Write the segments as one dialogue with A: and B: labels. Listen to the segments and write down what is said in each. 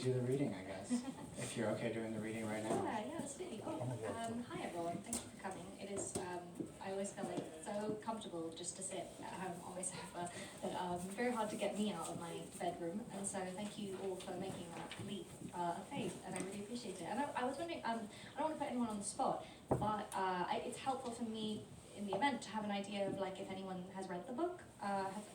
A: Do the reading, I guess, if you're okay doing the reading right now.
B: Yeah, absolutely. Oh, hi everyone. Thank you for coming. It is, I always feel like so comfortable just to sit at home on my sofa, but very hard to get me out of my bedroom. And so thank you all for making that leap of faith, and I really appreciate it. And I was wondering, I don't want to put anyone on the spot, but it's helpful for me in the event to have an idea of like if anyone has read the book.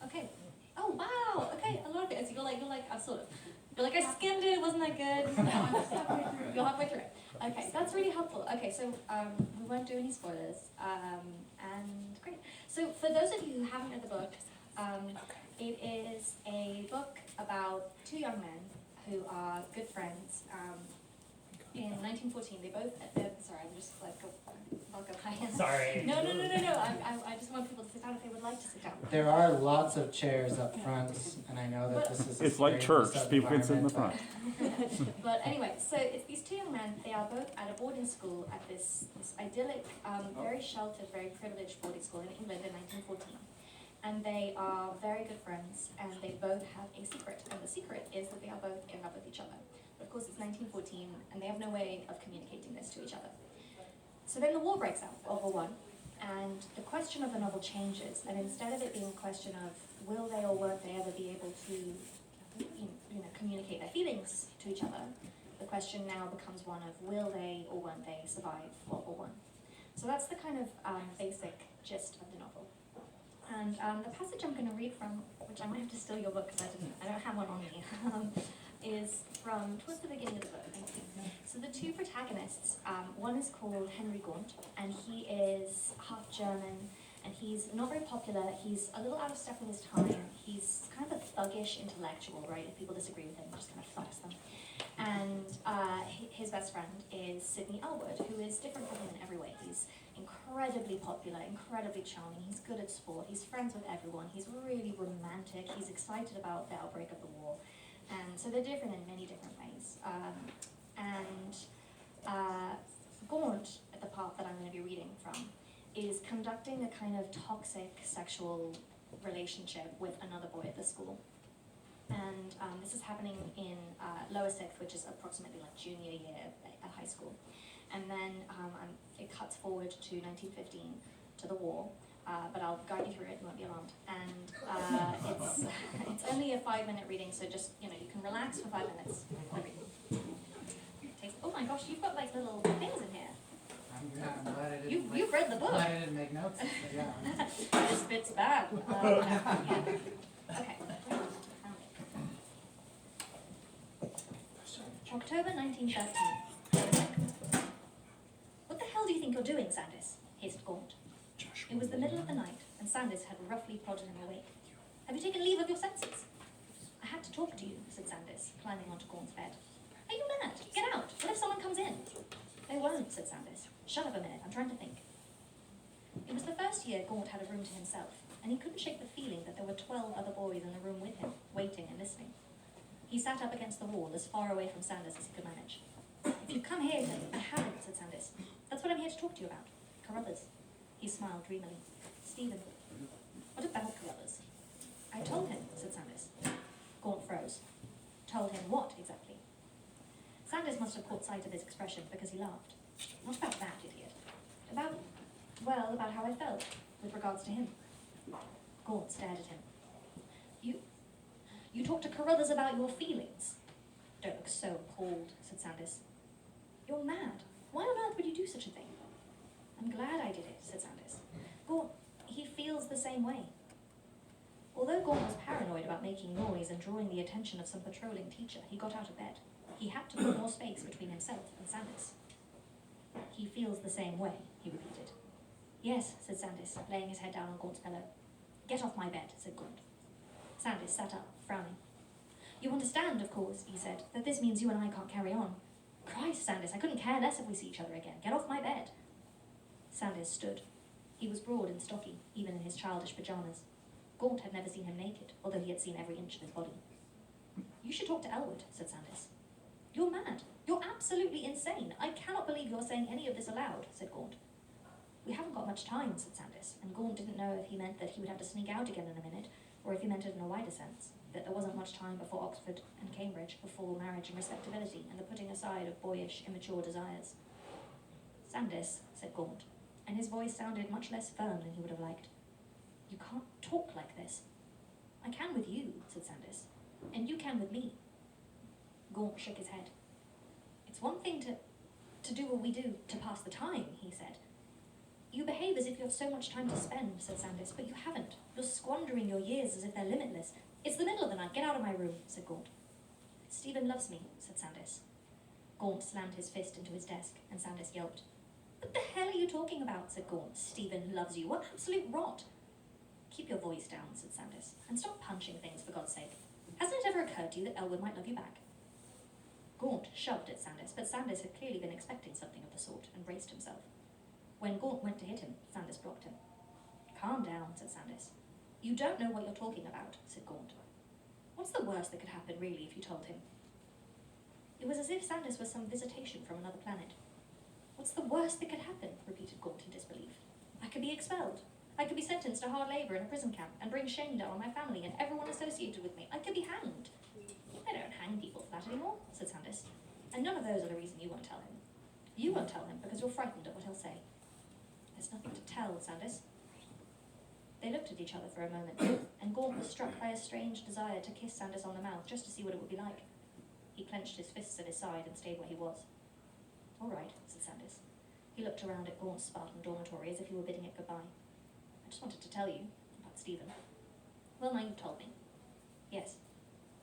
B: Okay. Oh wow. Okay, a lot of it. So you're like I sort of. You're like, I skimmed it, wasn't that good? No, I'm just halfway through. You're halfway through it. Okay, that's really helpful. Okay, so we won't do any spoilers. And great. So for those of you who haven't read the book, it is a book about two young men who are good friends. In 1914, sorry, I'm just like, I'll go high.
C: Sorry.
B: No. I just want people to sit down if they would like to sit down.
A: There are lots of chairs up front, and I know that this is a
D: It's like
A: scary
D: church, people can sit in the front.
B: But anyway, so it's these two young men. They are both at a boarding school at this idyllic, very sheltered, very privileged boarding school in England in 1914. And they are very good friends, and they both have a secret. And the secret is that they are both in love with each other. But of course, it's 1914, and they have no way of communicating this to each other. So then the war breaks out, World War I, and the question of the novel changes. And instead of it being a question of will they or won't they ever be able to, communicate their feelings to each other, the question now becomes one of will they or won't they survive World War I. So that's the kind of basic gist of the novel. And the passage I'm going to read from, which I might have to steal your book because I don't have one on me, is from towards the beginning of the book. Thank you. So the two protagonists, one is called Henry Gaunt, and he is half German, and he's not very popular. He's a little out of step with his time. He's kind of a thuggish intellectual, right? If people disagree with him, he just kind of thugs them. And his best friend is Sidney Elwood, who is different from him in every way. He's incredibly popular, incredibly charming. He's good at sport. He's friends with everyone. He's really romantic. He's excited about the outbreak of the war. And so they're different in many different ways. Gaunt, at the part that I'm going to be reading from, is conducting a kind of toxic sexual relationship with another boy at the school. And this is happening in lower sixth, which is approximately like junior year at high school. And then it cuts forward to 1915, to the war. But I'll guide you through it, you won't be alarmed. And it's only a 5-minute reading, so just, you can relax for 5 minutes. Oh my gosh, you've got like little things in here.
A: I'm glad I didn't.
B: You've read the book.
A: Glad I didn't make notes. But yeah.
B: This bit's bad. Yeah. Okay. October 1913. What the hell do you think you're doing, Sandys? Hissed Gaunt. It was the middle of the night, and Sandys had roughly prodded him awake. Have you taken leave of your senses? I had to talk to you, said Sandys, climbing onto Gaunt's bed. Are you mad? Get out! What if someone comes in? They won't, said Sandys. Shut up a minute, I'm trying to think. It was the first year Gaunt had a room to himself, and he couldn't shake the feeling that there were 12 other boys in the room with him, waiting and listening. He sat up against the wall, as far away from Sandys as he could manage. If you come here, I haven't, said Sandys. That's what I'm here to talk to you about. Carruthers. He smiled dreamily. Stephen. What about Carruthers? I told him, said Sandys. Gaunt froze. Told him what, exactly? Sandys must have caught sight of his expression because he laughed. What about that, idiot? About how I felt with regards to him. Gaunt stared at him. You talked to Carruthers about your feelings? Don't look so appalled, said Sandys. You're mad. Why on earth would you do such a thing? I'm glad I did it, said Sandys. Gaunt, he feels the same way. Although Gaunt was paranoid about making noise and drawing the attention of some patrolling teacher, he got out of bed. He had to put more space between himself and Sandys. He feels the same way, he repeated. Yes, said Sandys, laying his head down on Gaunt's pillow. Get off my bed, said Gaunt. Sandys sat up, frowning. You understand, of course, he said, that this means you and I can't carry on. Christ, Sandys, I couldn't care less if we see each other again. Get off my bed. Sandys stood. He was broad and stocky, even in his childish pajamas. Gaunt had never seen him naked, although he had seen every inch of his body. You should talk to Elwood, said Sandys. You're mad. You're absolutely insane. I cannot believe you're saying any of this aloud, said Gaunt. We haven't got much time, said Sandys, and Gaunt didn't know if he meant that he would have to sneak out again in a minute, or if he meant it in a wider sense, that there wasn't much time before Oxford and Cambridge, before marriage and respectability, and the putting aside of boyish, immature desires. Sandys, said Gaunt, and his voice sounded much less firm than he would have liked. You can't talk like this. I can with you, said Sandys, and you can with me. Gaunt shook his head. It's one thing to do what we do to pass the time, he said. You behave as if you have so much time to spend, said Sandys, but you haven't. You're squandering your years as if they're limitless. It's the middle of the night. Get out of my room, said Gaunt. Stephen loves me, said Sandys. Gaunt slammed his fist into his desk, and Sandys yelped. What the hell are you talking about, said Gaunt. Stephen loves you. What absolute rot. Keep your voice down, said Sandys, and stop punching things, for God's sake. Hasn't it ever occurred to you that Elwood might love you back? Gaunt shoved at Sandys, but Sandys had clearly been expecting something of the sort, and braced himself. When Gaunt went to hit him, Sandys blocked him. Calm down, said Sandys. You don't know what you're talking about, said Gaunt. What's the worst that could happen, really, if you told him? It was as if Sandys was some visitation from another planet. What's the worst that could happen, repeated Gaunt in disbelief. I could be expelled. I could be sentenced to hard labour in a prison camp and bring shame down on my family and everyone associated with me. I could be hanged. They don't hang people for that anymore, said Sandys. And none of those are the reason you won't tell him. You won't tell him because you're frightened at what he'll say. There's nothing to tell, Sandys. They looked at each other for a moment, and Gaunt was struck by a strange desire to kiss Sandys on the mouth just to see what it would be like. He clenched his fists at his side and stayed where he was. All right, said Sandys. He looked around at Gaunt's Spartan dormitory as if he were bidding it goodbye. I just wanted to tell you about Stephen. Well, now you've told me. Yes.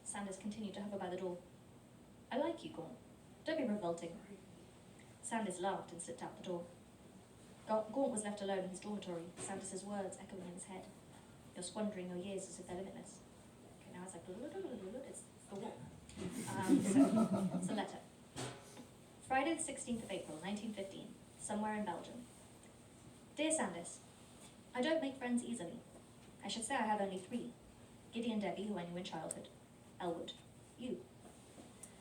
B: Sandys continued to hover by the door. I like you, Gaunt. Don't be revolting. Sandys laughed and slipped out the door. Gaunt was left alone in his dormitory, Sandys's words echoing in his head. You're squandering your years as if they're limitless. Okay, now it's like, it's the war. It's a letter. Friday the 16th of April, 1915, somewhere in Belgium. Dear Sandys, I don't make friends easily. I should say I have only 3. Gideon Debbie, who I knew in childhood. Elwood. You.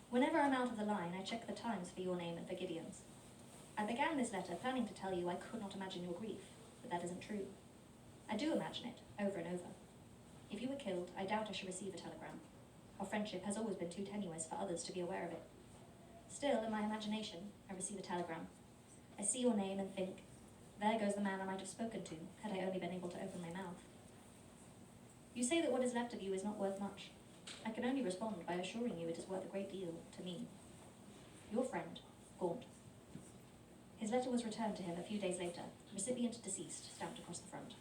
B: Whenever I'm out of the line, I check the Times for your name and for Gideon's. I began this letter planning to tell you I could not imagine your grief, but that isn't true. I do imagine it, over and over. If you were killed, I doubt I should receive a telegram. Our friendship has always been too tenuous for others to be aware of it. Still, in my imagination, I receive a telegram. I see your name and think, there goes the man I might have spoken to, had I only been able to open my mouth. You say that what is left of you is not worth much. I can only respond by assuring you it is worth a great deal to me. Your friend, Gaunt. His letter was returned to him a few days later, recipient deceased, stamped across the front.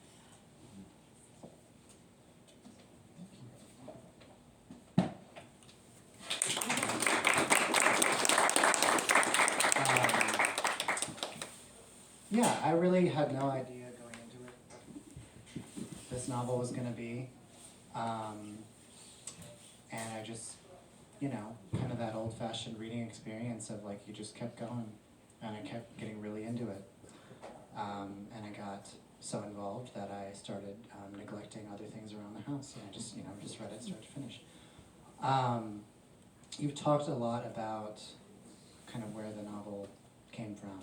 A: Yeah, I really had no idea going into it this novel was going to be. And I just, kind of that old-fashioned reading experience of like you just kept going, and I kept getting really into it. And I got so involved that I started neglecting other things around the house, and I just, just read it start to finish. You've talked a lot about kind of where the novel came from,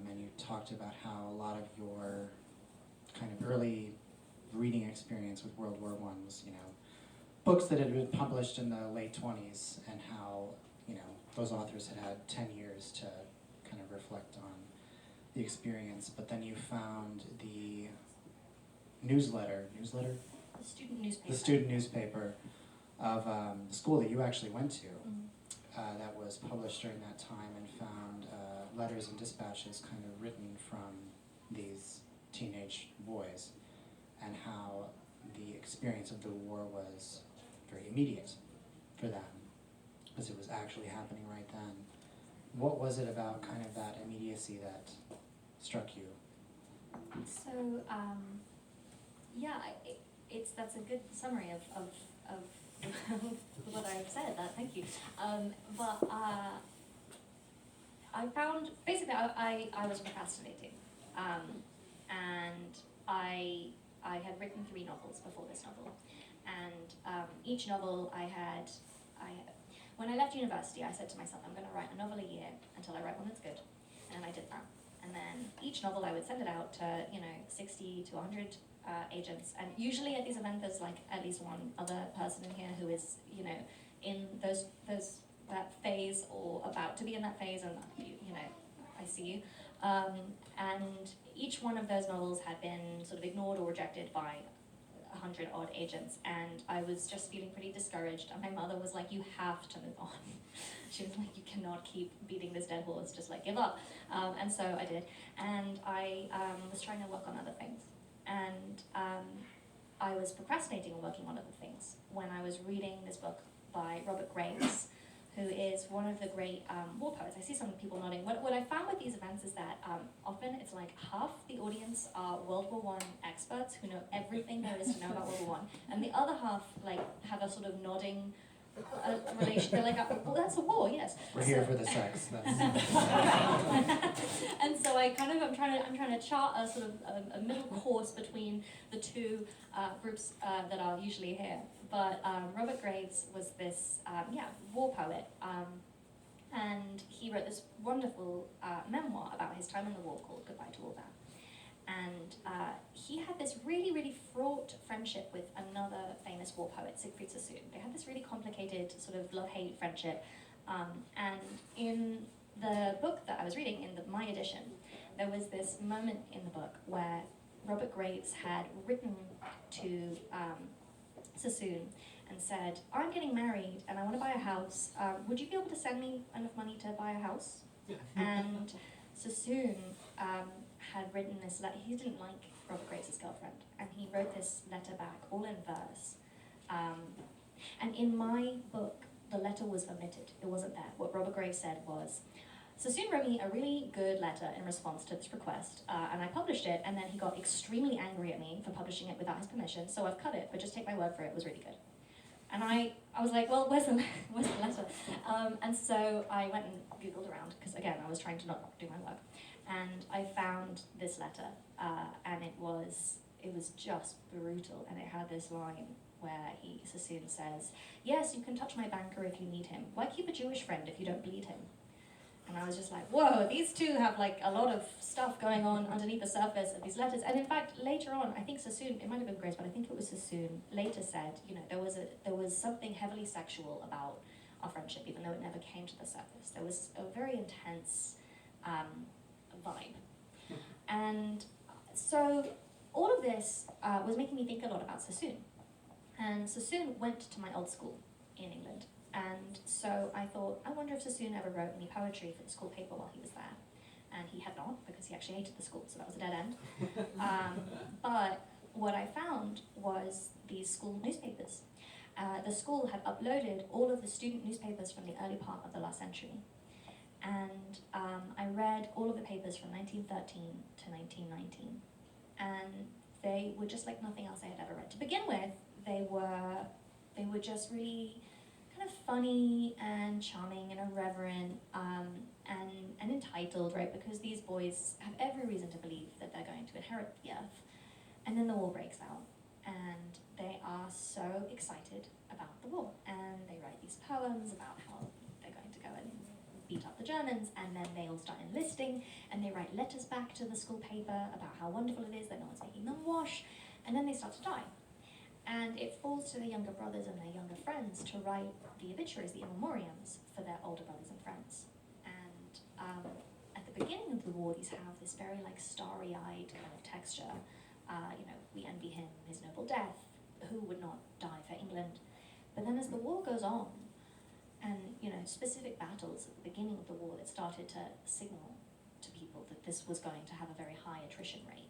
A: and you talked about how a lot of your kind of early reading experience with World War I was, books that had been published in the late 20s, and how, those authors had 10 years to kind of reflect on the experience. But then you found the newsletter?
B: The student newspaper.
A: The student newspaper of the school that you actually went to, that was published during that time, and found letters and dispatches kind of written from these teenage boys, and how the experience of the war was very immediate for them, because it was actually happening right then. What was it about kind of that immediacy that struck you?
B: So, that's a good summary of what I've said. Thank you. I found, basically, I was procrastinating, and I had written 3 novels before this novel, and each novel when I left university, I said to myself, I'm going to write a novel a year until I write one that's good, and I did that. And then each novel I would send it out to 60 to 100 agents, and usually at these events there's like at least one other person in here who is, you know, in that phase or about to be in that phase, and you know, I see you. And each one of those novels had been sort of ignored or rejected by 100 odd agents, and I was just feeling pretty discouraged, and my mother was like, you have to move on. She was like, you cannot keep beating this dead horse, just like give up. And so I did, and I was trying to work on other things, and I was procrastinating on working on other things when I was reading this book by Robert Graves, who is one of the great war poets. I see some people nodding. What I found with these events is that often it's like half the audience are World War I experts who know everything there is to know about World War I, and the other half like have a sort of nodding relation. They're like, well, that's a war, yes.
A: We're here for the sex. That's
B: And so I'm trying to chart a sort of a middle course between the two groups that are usually here. But Robert Graves was this war poet, and he wrote this wonderful memoir about his time in the war called Goodbye to All That. And he had this really, really fraught friendship with another famous war poet, Siegfried Sassoon. They had this really complicated sort of love-hate friendship. And in the book that I was reading, in my edition, there was this moment in the book where Robert Graves had written to Sassoon and said, I'm getting married and I want to buy a house. Would you be able to send me enough money to buy a house? And Sassoon had written this letter. He didn't like Robert Graves' girlfriend, and he wrote this letter back, all in verse. And in my book, the letter was omitted. It wasn't there. What Robert Graves said was, Sassoon wrote me a really good letter in response to this request, and I published it, and then he got extremely angry at me for publishing it without his permission, so I've cut it, but just take my word for it, it was really good. And I was like, well, where's the letter? And so I went and Googled around, because again, I was trying to not do my work. And I found this letter, and it was just brutal, and it had this line where Sassoon says, yes, you can touch my banker if you need him. Why keep a Jewish friend if you don't bleed him? And I was just like, whoa, these two have like a lot of stuff going on underneath the surface of these letters. And in fact, later on, I think Sassoon, it might have been Grace, but I think it was Sassoon, later said, you know, there was something heavily sexual about our friendship, even though it never came to the surface. There was a very intense vibe. And so all of this was making me think a lot about Sassoon. And Sassoon went to my old school in England. And so I thought, I wonder if Sassoon ever wrote any poetry for the school paper while he was there. And he had not, because he actually hated the school, so that was a dead end. But what I found was these school newspapers. The school had uploaded all of the student newspapers from the early part of the last century. And I read all of the papers from 1913 to 1919. And they were just like nothing else I had ever read. To begin with, they were just really kind of funny and charming and irreverent and entitled, right? Because these boys have every reason to believe that they're going to inherit the earth. And then the war breaks out, and they are so excited about the war. And they write these poems about how they're going to go and beat up the Germans, and then they all start enlisting, and they write letters back to the school paper about how wonderful it is that no one's making them wash, and then they start to die. And it falls to their younger brothers and their younger friends to write the obituaries, the In Memoriams, for their older brothers and friends. And at the beginning of the war, these have this very like starry-eyed kind of texture. You know, we envy him his noble death, who would not die for England. But then as the war goes on, and you know, specific battles at the beginning of the war that started to signal to people that this was going to have a very high attrition rate,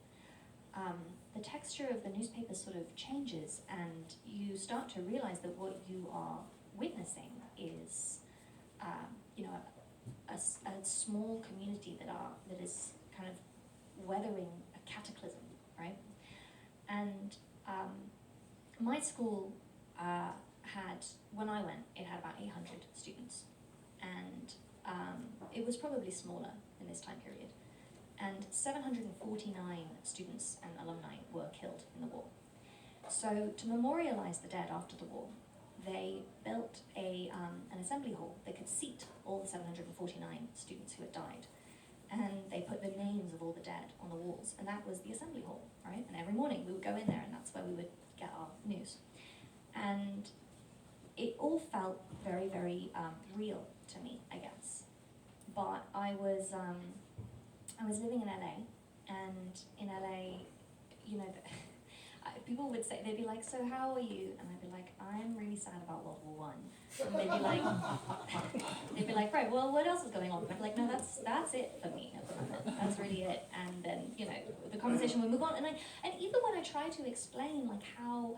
B: the texture of the newspaper sort of changes, and you start to realize that what you are witnessing is, you know, a small community that is kind of weathering a cataclysm, right? And my school had, when I went, it had about 800 students, and it was probably smaller in this time period. And 749 students and alumni were killed in the war. So to memorialize the dead after the war, they built an assembly hall that could seat all the 749 students who had died. and they put the names of all the dead on the walls, and that was the assembly hall, right? And every morning we would go in there, and that's where we would get our news. And it all felt very, very real to me, I guess. But I was living in LA, and in LA, you know, people would say, they'd be like, so how are you? And I'd be like, I'm really sad about World War I. And they'd be like, right, well, what else is going on? And I'd be like, no, that's it for me at the moment. That's really it. And then, you know, the conversation would move on. And even when I tried to explain like how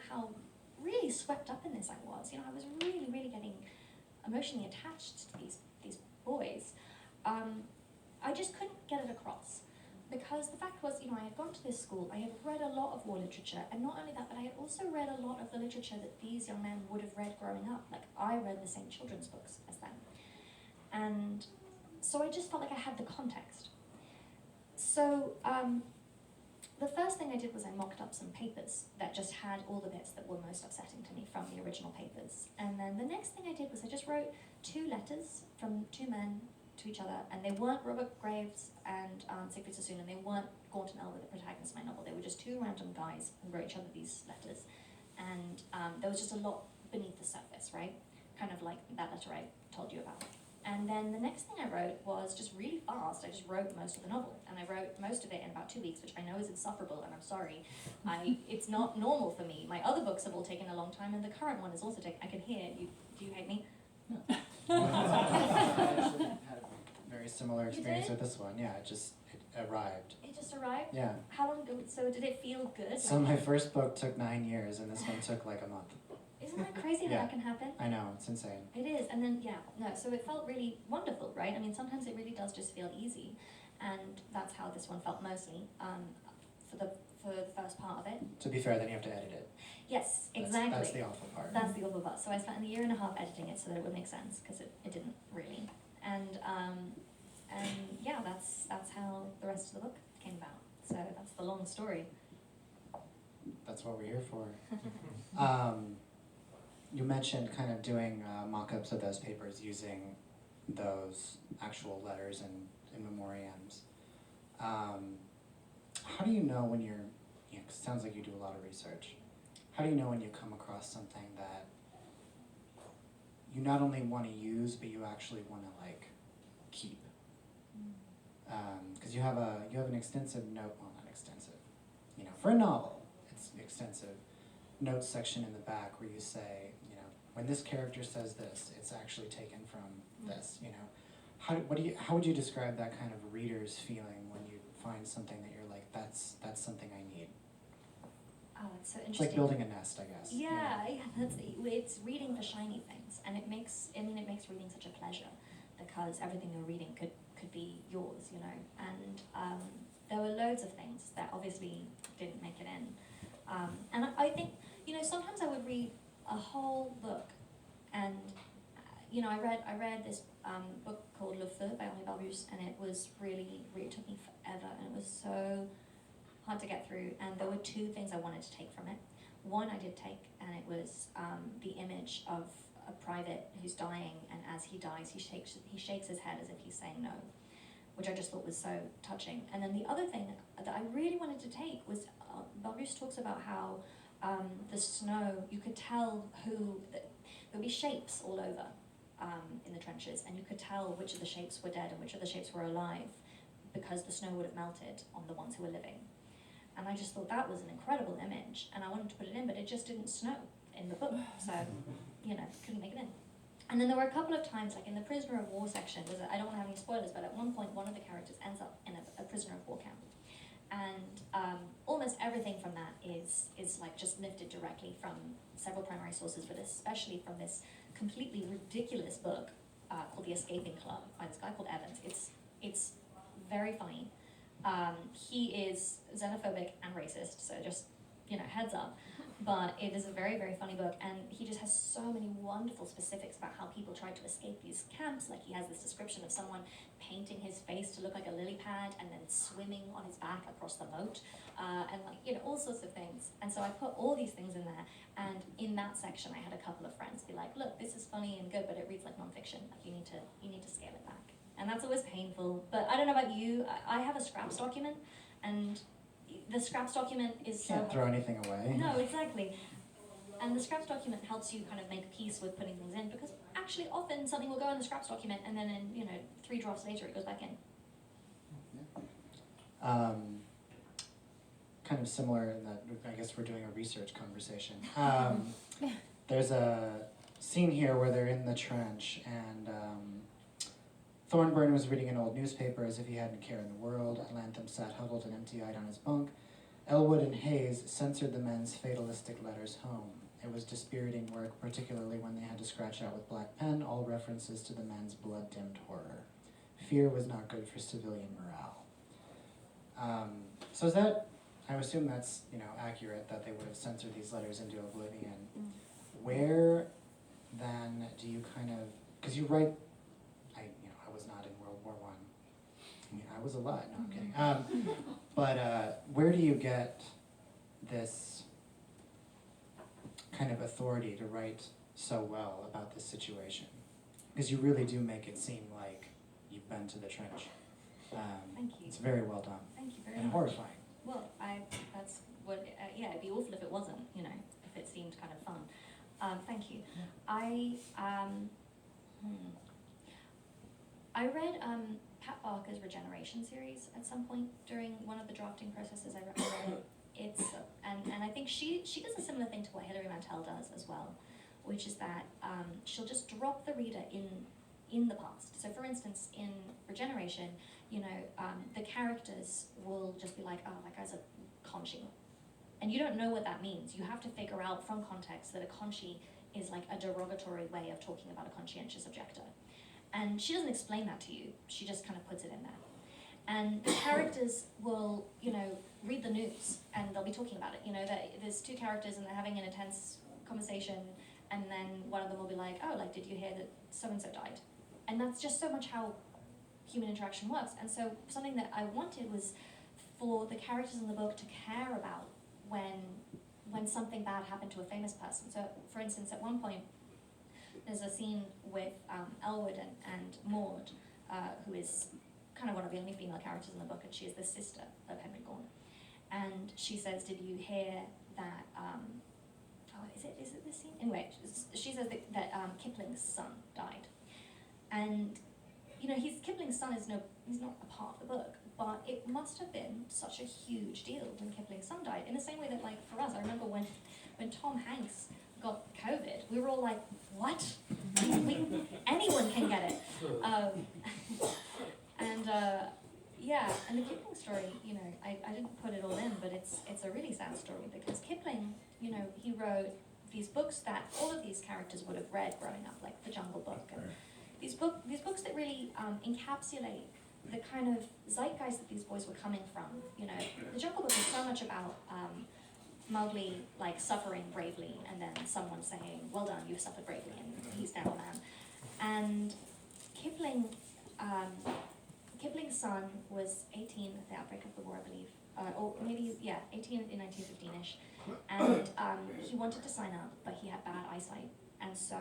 B: really swept up in this I was, you know, I was really, really getting emotionally attached to these boys. I just couldn't get it across. Because the fact was, you know, I had gone to this school, I had read a lot of war literature, and not only that, but I had also read a lot of the literature that these young men would have read growing up. Like, I read the same children's books as them. And so I just felt like I had the context. So the first thing I did was I mocked up some papers that just had all the bits that were most upsetting to me from the original papers. And then the next thing I did was I just wrote 2 letters from 2 men to each other, and they weren't Robert Graves and Siegfried Sassoon, and they weren't Gaunt and Elwood, the protagonists of my novel. They were just 2 random guys who wrote each other these letters, and there was just a lot beneath the surface, right? Kind of like that letter I told you about. And then the next thing I wrote was just really fast. I just wrote most of the novel, and I wrote most of it in about 2 weeks, which I know is insufferable, and I'm sorry. It's not normal for me. My other books have all taken a long time, and the current one is also taking. I can hear you. Do you hate me?
A: No. I actually had a very similar experience with this one. Yeah, it arrived.
B: It just arrived?
A: Yeah.
B: How long ago? So did it feel good?
A: So my first book took 9 years, and this one took like a month.
B: Isn't that crazy that can happen?
A: I know, it's insane.
B: It is, and then, so it felt really wonderful, right? I mean, sometimes it really does just feel easy, and that's how this one felt mostly, for the first part of it.
A: To be fair, then you have to edit it.
B: Yes, exactly.
A: That's the awful part.
B: That's the awful part. So I spent a year and a half editing it so that it would make sense, because it didn't really. And yeah, that's how the rest of the book came about. So that's the long story.
A: That's what we're here for. You mentioned kind of doing mock-ups of those papers using those actual letters and in memoriams. How do you know when you're, you know, 'cause it sounds like you do a lot of research. How do you know when you come across something that you not only want to use, but you actually want to like keep? Because you have an extensive note, well, not extensive, you know, for a novel, it's extensive notes section in the back where you say, you know, when this character says this, it's actually taken from this, you know. How would you describe that kind of reader's feeling when you find something that you're like, that's something I need?
B: Oh, that's so interesting.
A: It's like building a nest, I guess.
B: Yeah, it's reading the shiny things, and it makes reading such a pleasure, because everything you're reading could be yours, you know. And there were loads of things that obviously didn't make it in. And I think, you know, sometimes I would read a whole book, and you know, I read this book called Le Feu by Henri Barbusse, and it was really, it took me forever, and it was so hard to get through, and there were 2 things I wanted to take from it. One I did take, and it was the image of a private who's dying, and as he dies, he shakes his head as if he's saying no, which I just thought was so touching. And then the other thing that I really wanted to take was, Barbusse talks about how the snow, you could tell there'd be shapes all over in the trenches, and you could tell which of the shapes were dead and which of the shapes were alive, because the snow would have melted on the ones who were living. And I just thought that was an incredible image, and I wanted to put it in, but it just didn't snow in the book, so, you know, couldn't make it in. And then there were a couple of times, like in the prisoner of war section, I don't want to have any spoilers, but at one point one of the characters ends up in a prisoner of war camp. And almost everything from that is like just lifted directly from several primary sources, but especially from this completely ridiculous book called The Escaping Club by this guy called Evans. It's very funny. He is xenophobic and racist, so just, you know, heads up. But it is a very, very funny book, and he just has so many wonderful specifics about how people tried to escape these camps. Like, he has this description of someone painting his face to look like a lily pad and then swimming on his back across the moat, and like, you know, all sorts of things. And so I put all these things in there, and in that section I had a couple of friends be like, look, this is funny and good, but it reads like nonfiction. Like, you need to scale it back. And that's always painful. But I don't know about you, I have a scraps document, and the scraps document is so
A: Can't throw anything away.
B: No, exactly. And the scraps document helps you kind of make peace with putting things in, because actually often something will go in the scraps document and then in 3 drafts later it goes back in.
A: Kind of similar in that I guess we're doing a research conversation. There's a scene here where they're in the trench and Thornburn was reading an old newspaper as if he hadn't a care in the world. Lantham sat huddled and empty-eyed on his bunk. Elwood and Hayes censored the men's fatalistic letters home. It was dispiriting work, particularly when they had to scratch out with black pen all references to the men's blood-dimmed horror. Fear was not good for civilian morale. So is that, I assume that's accurate, that they would have censored these letters into oblivion. Where then do you kind of, because you write, I was not in World War I. I mean, I was alive. No, I'm kidding. But where do you get this kind of authority to write so well about this situation? Because you really do make it seem like you've been to the trench.
B: Thank you.
A: It's very well done.
B: Thank you very
A: and
B: much.
A: horrifying.
B: Well, that's what, yeah, it'd be awful if it wasn't, if it seemed kind of fun. Thank you.
A: Yeah.
B: I read Pat Barker's Regeneration series at some point during one of the drafting processes. I read it. It's and I think she does a similar thing to what Hilary Mantel does as well, which is that she'll just drop the reader in the past. So, for instance, in Regeneration, the characters will just be like, oh, that guy's a conchi. And you don't know what that means. You have to figure out from context that a conchi is like a derogatory way of talking about a conscientious objector. And she doesn't explain that to you. She just kind of puts it in there. And the characters will, read the news and they'll be talking about it. There's 2 characters and they're having an intense conversation, and then one of them will be like, oh, like, did you hear that so-and-so died? And that's just so much how human interaction works. And so something that I wanted was for the characters in the book to care about when something bad happened to a famous person. So, for instance, at one point, there's a scene with Elwood and Maud, who is kind of one of the only female characters in the book, and she is the sister of Henry Gorn. And she says, did you hear that, is it this scene? Anyway, she says that Kipling's son died. And, Kipling's son he's not a part of the book, but it must have been such a huge deal when Kipling's son died. In the same way that, like, for us, I remember when Tom Hanks got COVID, we were all like, what? Anyone can get it. And the Kipling story, I didn't put it all in, but it's a really sad story, because Kipling, he wrote these books that all of these characters would have read growing up, like The Jungle Book, and these books that really encapsulate the kind of zeitgeist that these boys were coming from. The Jungle Book is so much about Mowgli like suffering bravely, and then someone saying, "Well done, you've suffered bravely," and he's now a man. And Kipling's son was 18 at the outbreak of the war, I believe, or maybe 18 in 1915ish, and he wanted to sign up, but he had bad eyesight, and so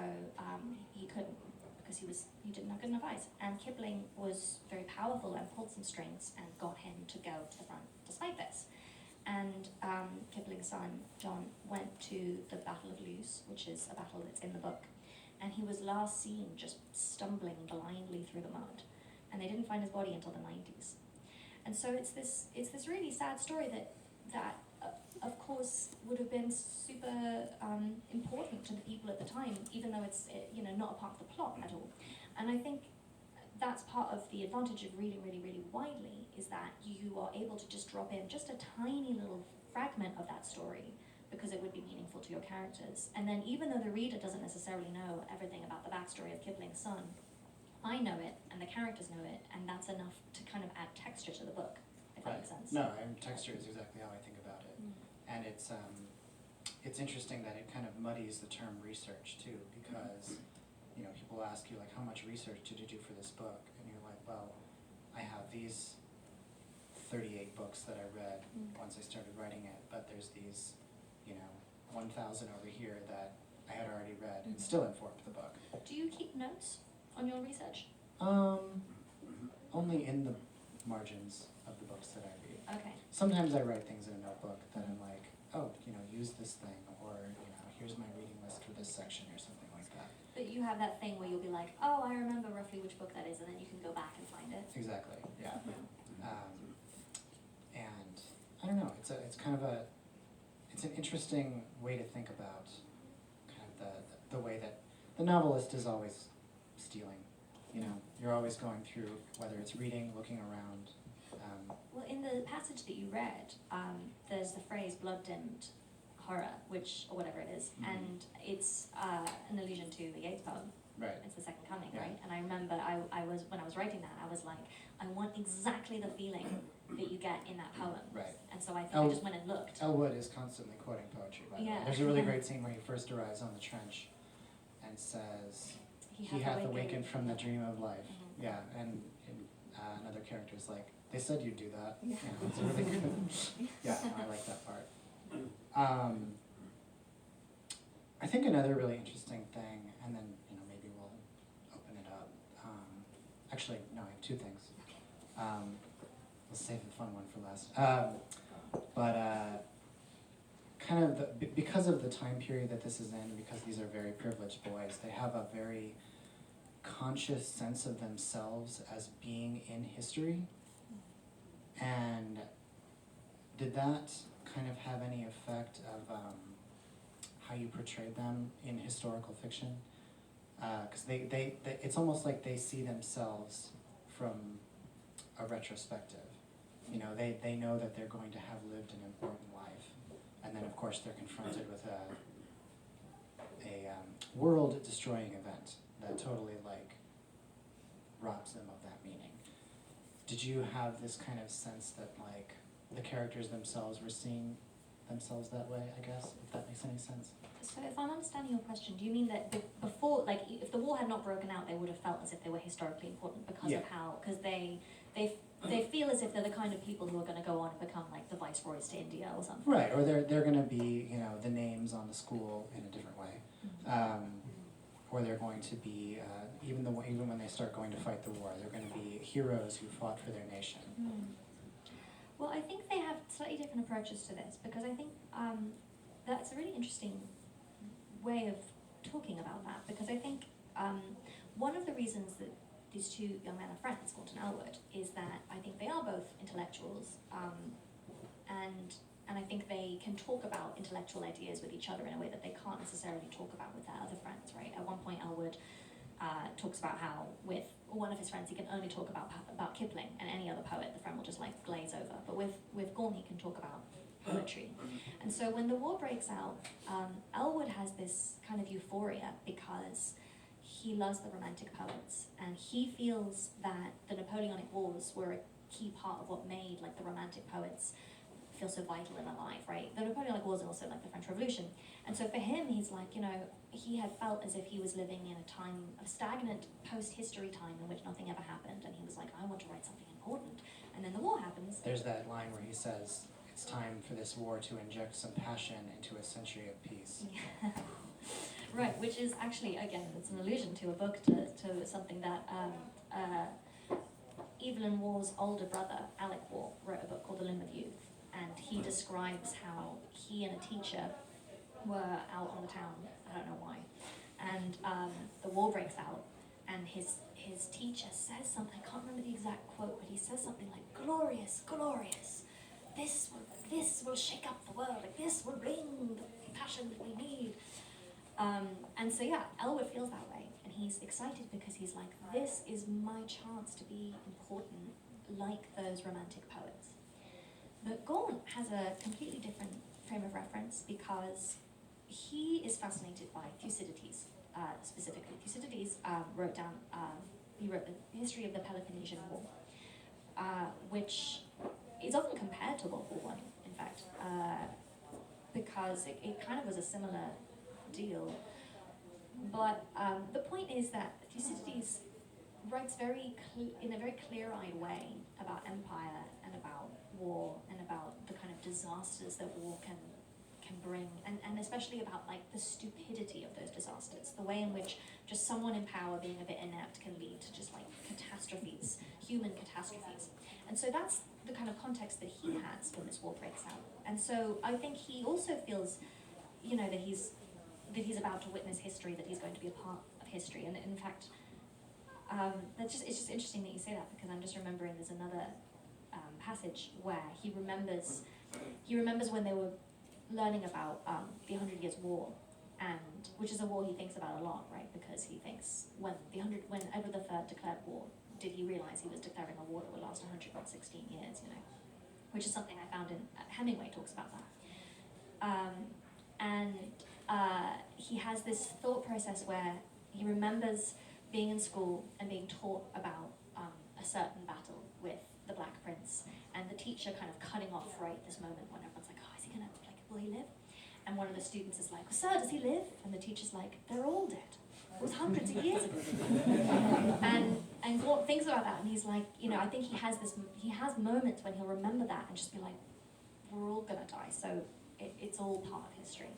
B: he couldn't, because he didn't have good enough eyes. And Kipling was very powerful and pulled some strings and got him to go to the front despite this. And Kipling's son, John, went to the Battle of Luce, which is a battle that's in the book, and he was last seen just stumbling blindly through the mud, and they didn't find his body until the 90s. And so it's this really sad story that of course would have been super important to the people at the time, even though it's not a part of the plot at all. And I think that's part of the advantage of reading really, really widely, is that you are able to just drop in just a tiny little fragment of that story, because it would be meaningful to your characters. And then even though the reader doesn't necessarily know everything about the backstory of Kipling's son, I know it and the characters know it, and that's enough to kind of add texture to the book, if that makes sense.
A: No, texture is exactly how I think about it. And it's interesting that it kind of muddies the term research too, because people ask you, like, how much research did you do for this book? And you're like, well, I have these 38 books that I read once I started writing it, but there's these 1,000 over here that I had already read and still informed the book.
B: Do you keep notes on your research?
A: only in the margins of the books that I read.
B: Okay.
A: Sometimes I write things in a notebook that I'm like, oh, use this thing, or, here's my reading list for this section, or something like that.
B: But you have that thing where you'll be like, oh, I remember roughly which book that is, and then you can go back and find it.
A: Exactly, yeah. And I don't know, it's an interesting way to think about kind of the way that the novelist is always stealing. You're always going through, whether it's reading, looking around.
B: Well, in the passage that you read, there's the phrase blood-dimmed horror, or whatever it is,
A: Mhm.
B: and it's an allusion to the Yeats poem.
A: Right.
B: It's the Second Coming,
A: Yeah.
B: right? And I remember when I was writing that, I was like, I want exactly the feeling that you get in that poem.
A: Right.
B: And so I think I just went and looked.
A: Elwood is constantly quoting poetry, by the way.
B: Yeah.
A: There's a really great scene where he first arrives on the trench and says, he hath awakened from the dream of life.
B: Mhm.
A: Yeah, and another character's like, they said you'd do that.
B: Yeah.
A: It's really good. Yeah, I like that part. I think another really interesting thing, and then maybe we'll open it up. Actually, no, I have two things. Let's save the fun one for last. Kind of because of the time period that this is in, because these are very privileged boys, they have a very conscious sense of themselves as being in history. And did that kind of have any effect of how you portrayed them in historical fiction? Because it's almost like they see themselves from a retrospective. They know that they're going to have lived an important life, and then of course they're confronted with a world-destroying event that totally robs them of that meaning. Did you have this kind of sense that the characters themselves were seeing themselves that way, I guess, if that makes any sense?
B: So if I'm understanding your question, do you mean that before, if the war had not broken out, they would have felt as if they were historically important because
A: Yeah.
B: of how, because they feel as if they're the kind of people who are going to go on and become the viceroys to India or something.
A: Right, or they're going to be, the names on the school in a different way. Or they're going to be, even when they start going to fight the war, they're going to be heroes who fought for their nation.
B: Well, I think they have slightly different approaches to this, because I think that's a really interesting way of talking about that, because I think one of the reasons that these two young men are friends, Gaunt and Elwood, is that I think they are both intellectuals, and I think they can talk about intellectual ideas with each other in a way that they can't necessarily talk about with their other friends, right? At one point, Elwood talks about how with one of his friends he can only talk about Kipling, and any other poet the friend will just glaze over. But with Gaunt he can talk about poetry. And so when the war breaks out, Elwood has this kind of euphoria because he loves the Romantic poets, and he feels that the Napoleonic Wars were a key part of what made the Romantic poets feel so vital and alive, right? The Napoleonic Wars and also the French Revolution. And so for him, he's he had felt as if he was living in a time of stagnant post-history time in which nothing ever happened, and he was like, I want to write something important. And then the war happens.
A: There's that line where he says, it's time for this war to inject some passion into a century of peace.
B: Yeah. Right, which is actually, again, it's an allusion to a book, to something that Evelyn Waugh's older brother, Alec Waugh, wrote a book called The Limb of Youth. And he describes how he and a teacher were out on the town, I don't know why, and the war breaks out, and his teacher says something, I can't remember the exact quote, but he says something like, glorious, glorious, this will shake up the world, this will bring the passion that we need. And so yeah, Elwood feels that way, and he's excited because he's like, this is my chance to be important like those Romantic poets. But Gaunt has a completely different frame of reference because he is fascinated by Thucydides, specifically. Thucydides wrote the history of the Peloponnesian War, which is often compared to World War I, in fact, because it kind of was a similar deal. But the point is that Thucydides writes in a very clear-eyed way about empire and about war and about the kind of disasters that war can bring, and especially about the stupidity of those disasters, the way in which just someone in power being a bit inept can lead to just catastrophes, human catastrophes. And so that's the kind of context that he has when this war breaks out. And so I think he also feels, you know, that he's about to witness history, that he's going to be a part of history. And in fact, it's just interesting that you say that, because I'm just remembering there's another passage where he remembers when they were learning about the 100 Years' War, and which is a war he thinks about a lot, right? Because he thinks when Edward III declared war, did he realize he was declaring a war that would last 116 years? You know, which is something I found in Hemingway talks about that, and he has this thought process where he remembers being in school and being taught about a certain battle with the Black Prince, and the teacher kind of cutting off right this moment when everyone's like, oh, is he gonna, like, will he live? And one of the students is like, sir, does he live? And the teacher's like, they're all dead. It was hundreds of years ago. and Gort thinks about that, and he's like, you know, I think he has moments when he'll remember that and just be like, we're all gonna die, so it's all part of history.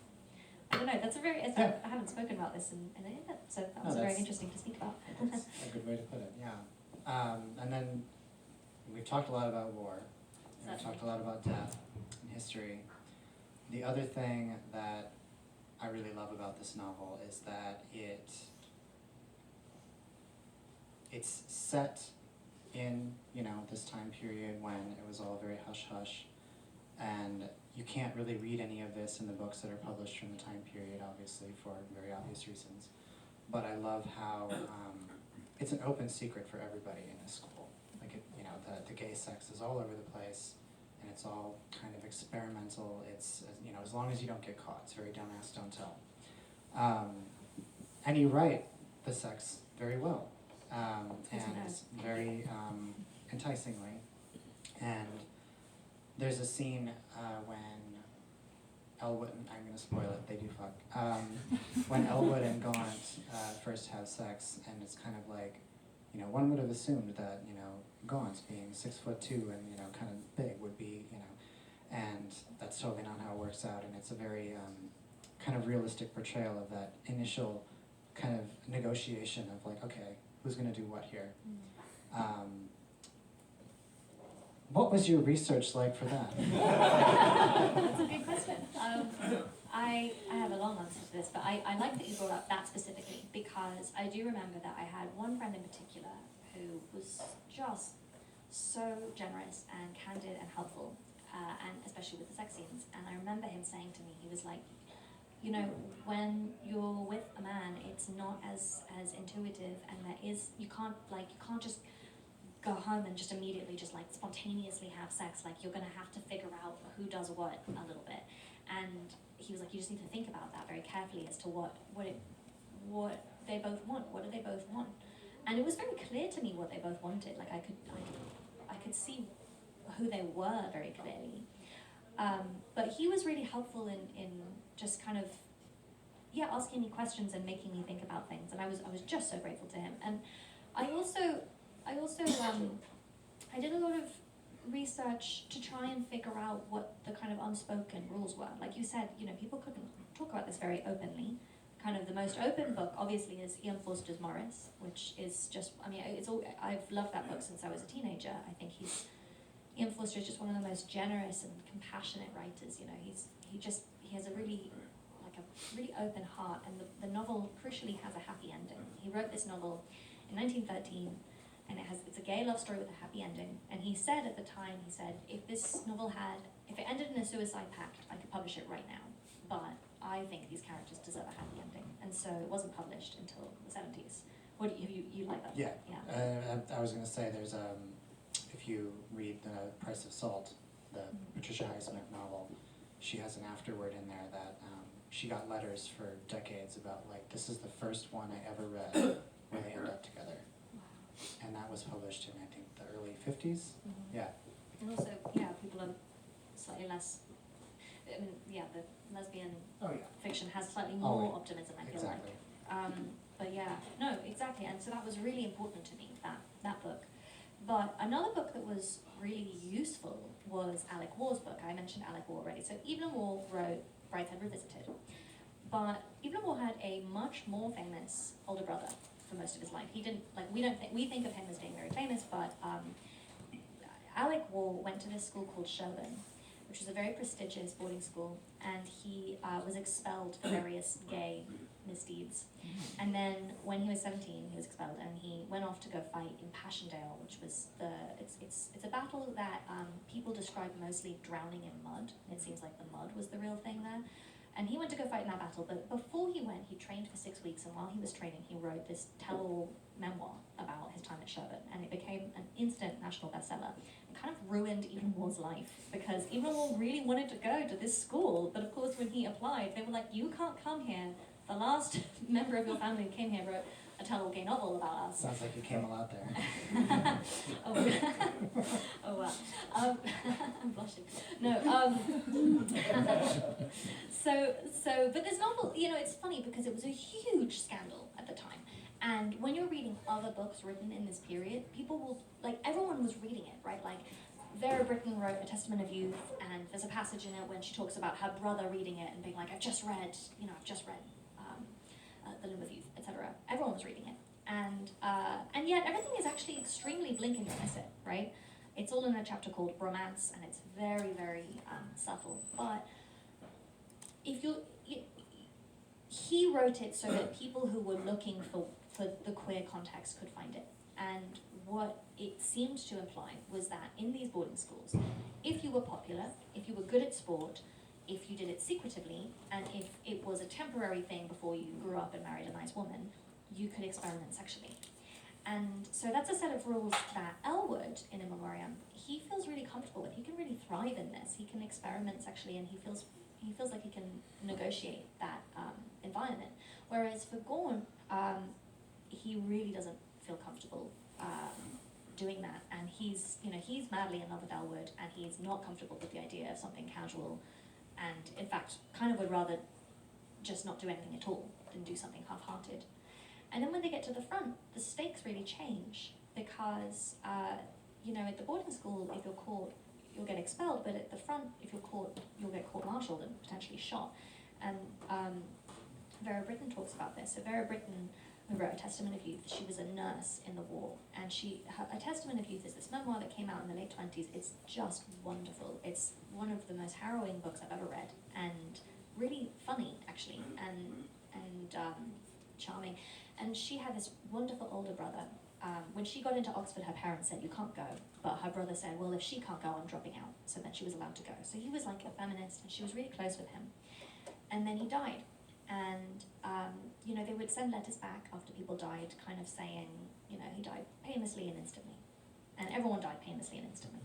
B: I don't know, I haven't spoken about this in a bit, so that was very interesting to speak about.
A: That's a good way to put it, yeah. And then we've talked a lot about war, and we've talked a lot about death and history. The other thing that I really love about this novel is that it's set in, you know, this time period when it was all very hush-hush, and you can't really read any of this in the books that are published from the time period, obviously, for very obvious reasons. But I love how it's an open secret for everybody in this school. Like, you know, the gay sex is all over the place, and it's all kind of experimental. It's, you know, as long as you don't get caught. It's very don't ask, don't tell. And you write the sex very well, and very enticingly. And there's a scene when Elwood, I'm going to spoil it, they do fuck, when Elwood and Gaunt first have sex, and it's kind of like, you know, one would have assumed that, you know, Gaunt being 6'2" and, you know, kind of big would be, you know, and that's totally not how it works out, and it's a very kind of realistic portrayal of that initial kind of negotiation of like, okay, who's going to do what here? What was your research like for that?
B: That's a good question. I have a long answer to this, but I like that you brought up that specifically, because I do remember that I had one friend in particular who was just so generous and candid and helpful, and especially with the sex scenes. And I remember him saying to me, he was like, you know, when you're with a man, it's not as intuitive, and you can't just go home and just immediately just like spontaneously have sex. Like, you're gonna have to figure out who does what a little bit. And he was like, you just need to think about that very carefully as to what they both want. What do they both want? And it was very clear to me what they both wanted. Like, I could see who they were very clearly. But he was really helpful in just kind of, asking me questions and making me think about things. And I was just so grateful to him. And I also I did a lot of research to try and figure out what the kind of unspoken rules were. Like you said, you know, people couldn't talk about this very openly. Kind of the most open book, obviously, is Ian Forster's Morris, which is just, I mean, I've loved that book since I was a teenager. I think Ian Forster is just one of the most generous and compassionate writers. You know, he has a really open heart, and the novel crucially has a happy ending. He wrote this novel in 1913, and it's a gay love story with a happy ending. And he said at the time, if this novel if it ended in a suicide pact, I could publish it right now. But I think these characters deserve a happy ending. And so it wasn't published until the 70s. What do you like that?
A: Yeah. I was going to say, there's if you read The Price of Salt, the Patricia Highsmith novel, she has an afterword in there that she got letters for decades about, like, this is the first one I ever read where they end up together. And that was published in, I think, the early 50s.
B: Mm-hmm.
A: Yeah.
B: And also, people are slightly less, I mean, the lesbian fiction has slightly more optimism, I feel like. But no, exactly. And so that was really important to me, that book. But another book that was really useful was Alec Waugh's book. I mentioned Alec Waugh already. So Evelyn Waugh wrote Brideshead Revisited. But Evelyn Waugh had a much more famous older brother for most of his life. He didn't, like, we think of him as being very famous, but Alec Wall went to this school called Sherborne, which was a very prestigious boarding school, and he was expelled for various gay misdeeds. And then when he was 17, he was expelled, and he went off to go fight in Passchendaele, which was it's a battle that people describe mostly drowning in mud. It seems like the mud was the real thing there. And he went to go fight in that battle, but before he went, he trained for 6 weeks, and while he was training, he wrote this tell-all memoir about his time at Sherborne, and it became an instant national bestseller. It kind of ruined Evan Wall's life, because Evan Wall really wanted to go to this school, but of course when he applied, they were like, you can't come here. The last member of your family who came here wrote a tell-all gay novel about us.
A: Sounds like a camel out there.
B: Oh wow. I'm blushing. No. But this novel, you know, it's funny because it was a huge scandal at the time. And when you're reading other books written in this period, people will, like, everyone was reading it, right? Like, Vera Brittain wrote A Testament of Youth, and there's a passage in it when she talks about her brother reading it and being like, I've just read The Loom of Youth, etc. Everyone was reading it. And yet everything is actually extremely blink and you miss it, right? It's all in a chapter called Romance, and it's very, very subtle. But he wrote it so that people who were looking for the queer context could find it. And what it seemed to imply was that in these boarding schools, if you were popular, if you were good at sport, if you did it secretively, and if it was a temporary thing before you grew up and married a nice woman, you could experiment sexually. And so that's a set of rules that Elwood, in In Memoriam, he feels really comfortable with. He can really thrive in this. He can experiment sexually, and he feels like he can negotiate that environment. Whereas for Gaunt, he really doesn't feel comfortable doing that, and he's madly in love with Elwood, and he's not comfortable with the idea of something casual, and in fact kind of would rather just not do anything at all than do something half-hearted. And then when they get to the front, the stakes really change, because at the boarding school, if you're caught, you'll get expelled, but at the front, if you're caught, you'll get court-martialed and potentially shot. And Vera Brittain talks about this. So Vera Brittain, who wrote A Testament of Youth, she was a nurse in the war, and A Testament of Youth is this memoir that came out in the late 20s. It's just wonderful. It's one of the most harrowing books I've ever read, and really funny, actually, and charming. And she had this wonderful older brother. When she got into Oxford, her parents said, you can't go, but her brother said, well, if she can't go, I'm dropping out. So then she was allowed to go. So he was like a feminist, and she was really close with him. And then he died. And, they would send letters back after people died, kind of saying, he died painlessly and instantly. And everyone died painlessly and instantly.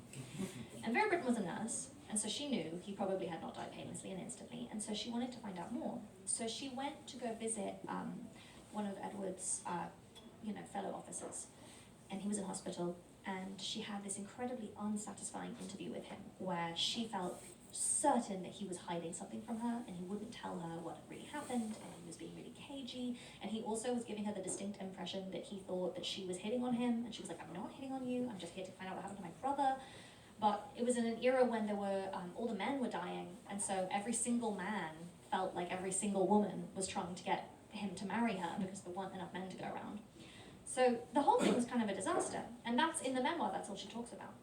B: And Vera Brittain was a nurse, and so she knew he probably had not died painlessly and instantly, and so she wanted to find out more. So she went to go visit one of Edward's, fellow officers, and he was in hospital, and she had this incredibly unsatisfying interview with him, where she felt certain that he was hiding something from her, and he wouldn't tell her what had really happened, and he was being really cagey, and he also was giving her the distinct impression that he thought that she was hitting on him, and she was like, I'm not hitting on you, I'm just here to find out what happened to my brother. But it was in an era when there were, all the men were dying, and so every single man felt like every single woman was trying to get him to marry her because there weren't enough men to go around. So the whole thing was kind of a disaster, and that's in the memoir, that's all she talks about.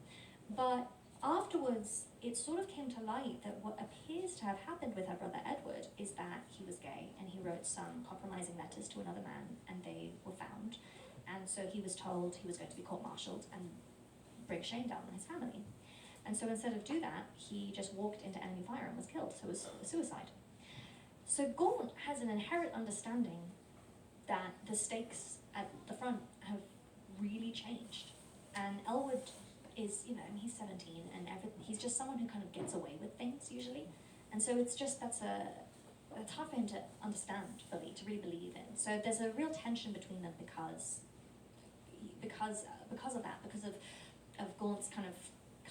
B: But afterwards, it sort of came to light that what appears to have happened with her brother Edward is that he was gay, and he wrote some compromising letters to another man, and they were found. And so he was told he was going to be court-martialed and bring shame down on his family. And so instead of do that, he just walked into enemy fire and was killed, so it was a suicide. So Gaunt has an inherent understanding that the stakes at the front have really changed. And Elwood is, he's 17, and he's just someone who kind of gets away with things usually. And so it's just, that's hard for him to understand fully, to really believe in. So there's a real tension between them because of that, because of Gaunt's kind of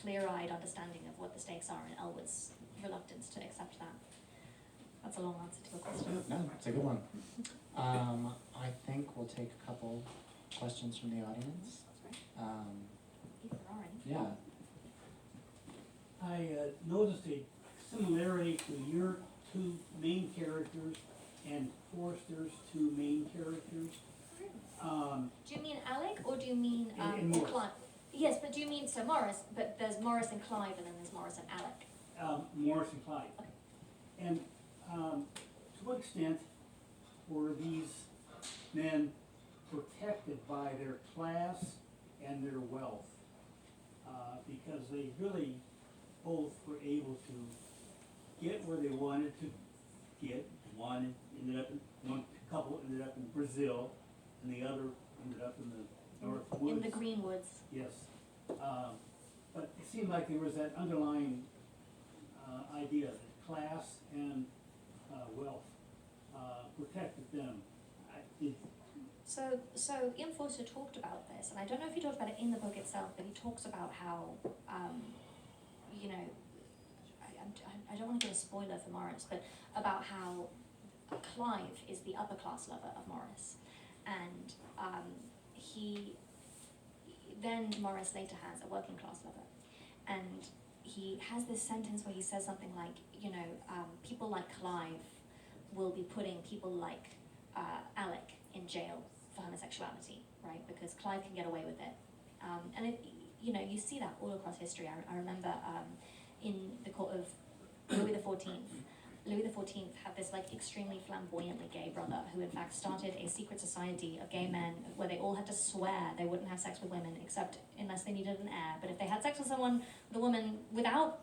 B: clear-eyed understanding of what the stakes are, and Elwood's reluctance to accept that. That's a long answer to your question.
A: No, it's a good one. I think we'll take a couple questions from the audience.
B: If there are any.
A: Yeah.
C: I noticed a similarity to your two main characters and Forrester's two main characters.
B: Do you mean Alec or do you mean
C: In Morris.
B: Clive? Yes, but do you mean so Morris? But there's Morris and Clive, and then there's Morris and Alec.
C: Morris and Clyde.
B: Okay.
C: And to what extent were these men protected by their class and their wealth? Because they really both were able to get where they wanted to get. One couple ended up in Brazil, and the other ended up in the North Woods.
B: In the Greenwoods.
C: Yes. But it seemed like there was that underlying idea that class and wealth protected them.
B: So Ian Forster talked about this, and I don't know if he talked about it in the book itself, but he talks about how, you know, I don't want to give a spoiler for Morris, but about how Clive is the upper class lover of Morris, and then Morris later has a working class lover, and he has this sentence where he says something like, you know, people like Clive will be putting people like Alec in jail for homosexuality, right? Because Clive can get away with it, and it, you know, you see that all across history. I remember in the court of Louis XIV. Louis XIV had this like extremely flamboyantly gay brother who in fact started a secret society of gay men where they all had to swear they wouldn't have sex with women except unless they needed an heir. But if they had sex with someone, the woman, without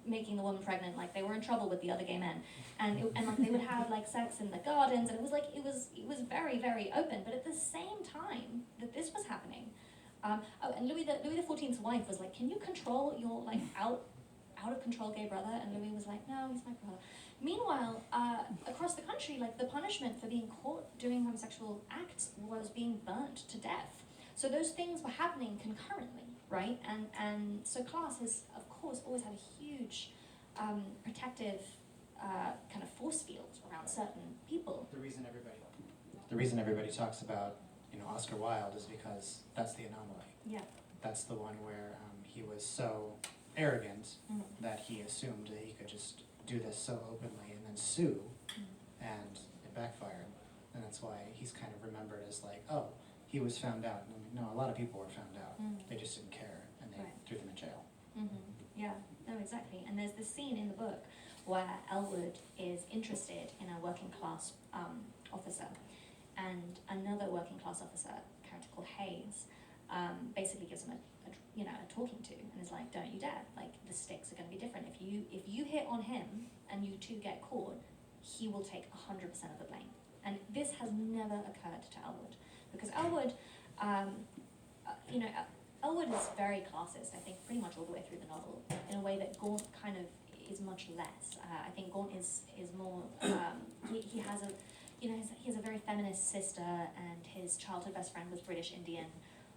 B: making the woman pregnant, like they were in trouble with the other gay men. And like they would have like sex in the gardens, and it was like, it was very, very open. But at the same time that this was happening, and Louis XIV's wife was like, can you control your like out of control gay brother? And Louis was like, no, he's my brother. Meanwhile, across the country, like the punishment for being caught doing homosexual acts was being burnt to death. So those things were happening concurrently, right? And so class has, of course, always had a huge protective kind of force field around certain people.
A: The reason everybody talks about, you know, Oscar Wilde is because that's the anomaly.
B: Yeah.
A: That's the one where he was so arrogant
B: Mm.
A: that he assumed that he could just do this so openly and then sue, and it backfired. And that's why he's kind of remembered as like, oh, he was found out. And no, a lot of people were found out. They just didn't care, and they
B: Right.
A: threw them in jail.
B: Yeah, no, exactly. And there's this scene in the book where Elwood is interested in a working class officer, and another working class officer, a character called Hayes, basically gives him a talking to, and is like, don't you dare, like the stakes are going to be different. If you hit on him and you two get caught, he will take 100% of the blame. And this has never occurred to Elwood, because Elwood, Elwood is very classist, I think, pretty much all the way through the novel, in a way that Gaunt kind of is much less. I think Gaunt is more, he has a very feminist sister, and his childhood best friend was British Indian,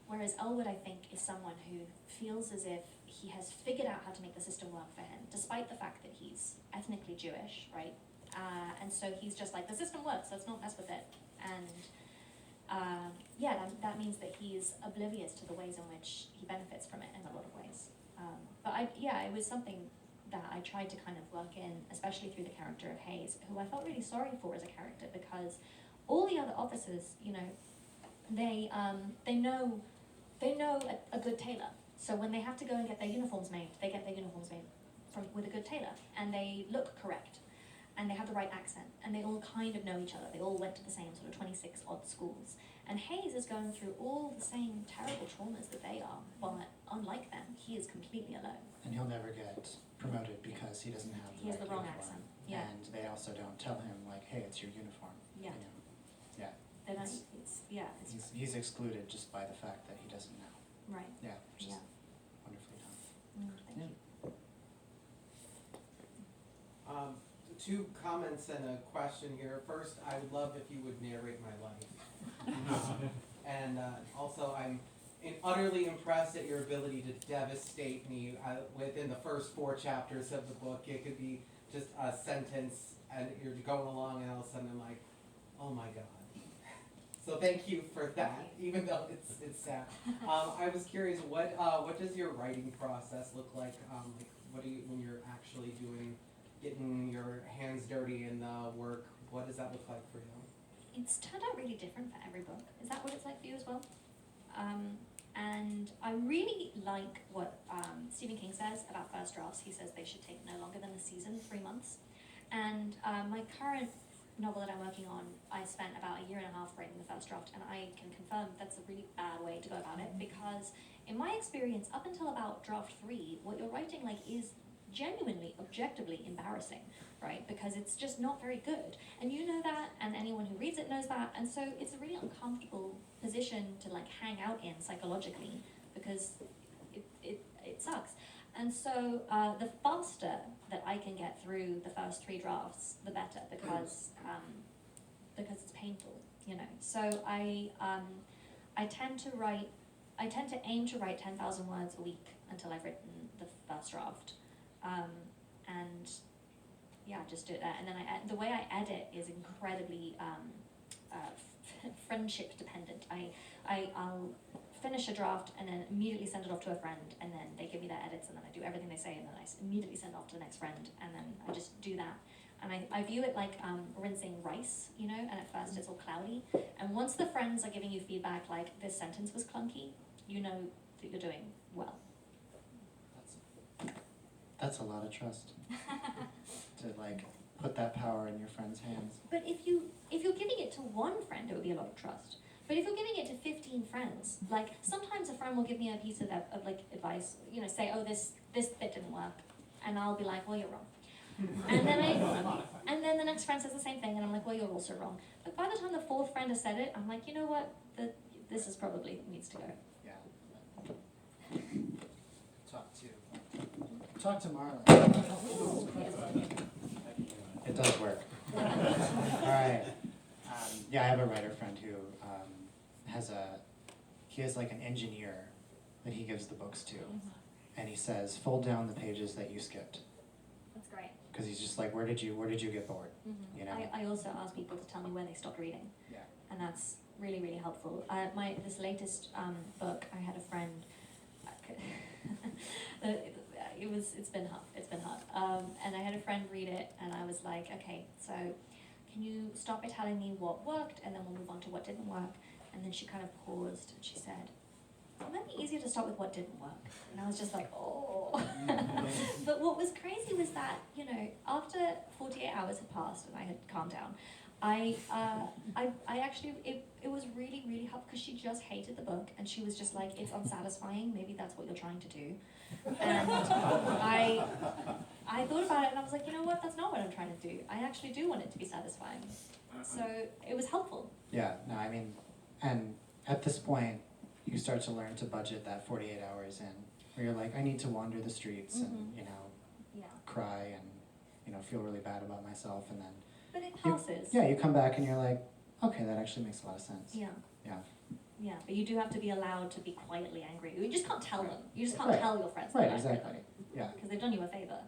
B: whereas Elwood, I think, is someone who feels as if he has figured out how to make the system work for him, despite the fact that he's ethnically Jewish, right? And so he's just like, the system works, let's not mess with it. And that means that he's oblivious to the ways in which he benefits from it in a lot of ways. It was something that I tried to kind of work in, especially through the character of Hayes, who I felt really sorry for as a character, because all the other officers, you know, they know a good tailor. So when they have to go and get their uniforms made, they get their uniforms made with a good tailor, and they look correct, and they have the right accent, and they all kind of know each other. They all went to the same sort of 26 odd schools. And Hayes is going through all the same terrible traumas that they are, but unlike them, he is completely alone.
A: And he'll never get promoted because he doesn't have
B: He has the wrong
A: uniform.
B: accent. Yeah.
A: And they also don't tell him like, hey, it's your uniform.
B: Yeah.
A: You know? Yeah.
B: They don't.
A: He's excluded just by the fact that he doesn't know.
B: Right.
A: Yeah. Which is
B: Yeah.
A: wonderfully done.
B: Thank you.
D: Two comments and a question here. First, I would love if you would narrate my life. And also, I'm utterly impressed at your ability to devastate me within the first 4 chapters of the book. It could be just a sentence, and you're going along, and all of a sudden I'm like, oh my God. So thank you for that, even though it's sad. I was curious, what does your writing process look like? What do you, when you're actually getting your hands dirty in the work, what does that look like for you?
B: it's turned out really different for every book. Is that what it's like for you as well? And I really like what Stephen King says about first drafts. He says they should take no longer than a season, 3 months. And my current novel that I'm working on, I spent about 1.5 years writing the first draft, and I can confirm that's a really bad way to go about it, because in my experience, up until about draft 3, what you're writing is genuinely, objectively embarrassing, right? Because it's just not very good. And you know that, and anyone who reads it knows that, and so it's a really uncomfortable position to hang out in psychologically, because it sucks. And so the faster that I can get through the first 3 drafts, the better, because it's painful, So I tend to aim to write 10,000 words a week until I've written the first draft, and yeah, just do it there. And then the way I edit is incredibly friendship dependent. I'll finish a draft and then immediately send it off to a friend, and then they give me their edits, and then I do everything they say, and then I immediately send it off to the next friend, and then I just do that. And I view it like rinsing rice, and at first it's all cloudy. And once the friends are giving you feedback like, this sentence was clunky, you know that you're doing well.
A: That's a lot of trust to put that power in your friend's hands.
B: But if you're giving it to one friend, it would be a lot of trust. But if you're giving it to 15 friends, sometimes a friend will give me a piece of advice, say, oh, this bit didn't work, and I'll be like, well, you're wrong. And then the next friend says the same thing, and I'm like, well, you're also wrong. But by the time the 4th friend has said it, I'm like, you know what, this is probably needs to go.
A: Yeah. Talk to Marlon. It does work. All right. Yeah, I have a writer friend who has an engineer that he gives the books to, and he says, fold down the pages that you skipped.
B: That's great.
A: Because he's just like, where did you get bored?
B: I also ask people to tell me where they stopped reading.
A: Yeah.
B: And that's really, really helpful. This latest book, I had a friend. It's been hard. And I had a friend read it, and I was like, okay, so can you start by telling me what worked, and then we'll move on to what didn't work. And then she kind of paused, and she said, it might be easier to start with what didn't work. And I was just like, oh. But what was crazy was that, after 48 hours had passed and I had calmed down, I actually, it was really, really helpful, because she just hated the book, and she was just like, it's unsatisfying, maybe that's what you're trying to do. And I thought about it, and I was like, you know what, that's not what I'm trying to do. I actually do want it to be satisfying. So it was helpful.
A: Yeah, no, I mean, and at this point, you start to learn to budget that 48 hours in, where you're like, I need to wander the streets and,
B: Yeah.
A: cry and, feel really bad about myself, and then
B: But it passes.
A: you come back and you're like, okay, that actually makes a lot of sense.
B: Yeah.
A: Yeah.
B: Yeah, but you do have to be allowed to be quietly angry. You just can't tell them. You just can't
A: Right.
B: tell your friends.
A: Right, exactly. Yeah.
B: Because they've done you a favor.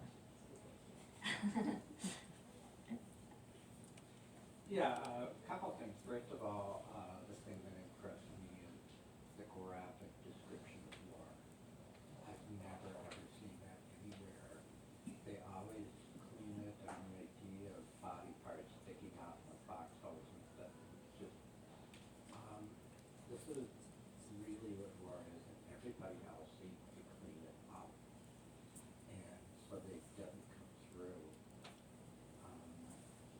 E: Yeah, a couple things. First of all, the thing that impressed me is the graphic description of war. I've never ever seen that anywhere. They always clean it on the idea of body parts sticking out from foxholes and stuff. It's just, this is really what war is, and everybody else seems to clean it up. And so they doesn't come through.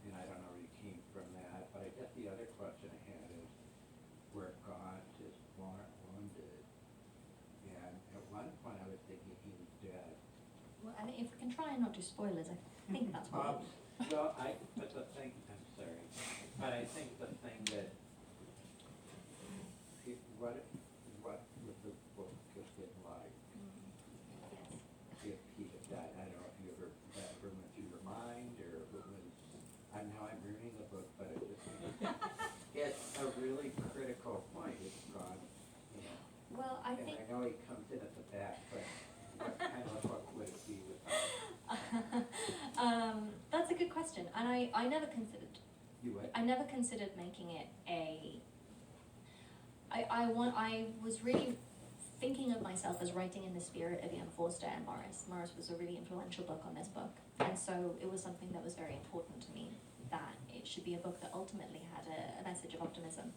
E: And I don't know where you came from that, but I guess the other question I had is, where God is wounded, and at one point I was thinking he was dead.
B: Well, I think if we can try and not do spoilers, I think that's what.
E: Well, but the thing, I'm sorry, but I think the thing that, what would the book have been like if he had died? I don't know if you ever, that ever went through your mind, or if it was, I'm reading the book, but it just, it's a really critical point, it's gone,
B: Well, I
E: and
B: think.
E: I know he comes in at the back, but what kind of book would it be without?
B: That's a good question, and I never considered.
E: You would?
B: I never considered making it a. I was really thinking of myself as writing in the spirit of Ian Forster and Morris. Morris was a really influential book on this book, and so it was something that was very important to me. that it should be a book that ultimately had a message of optimism.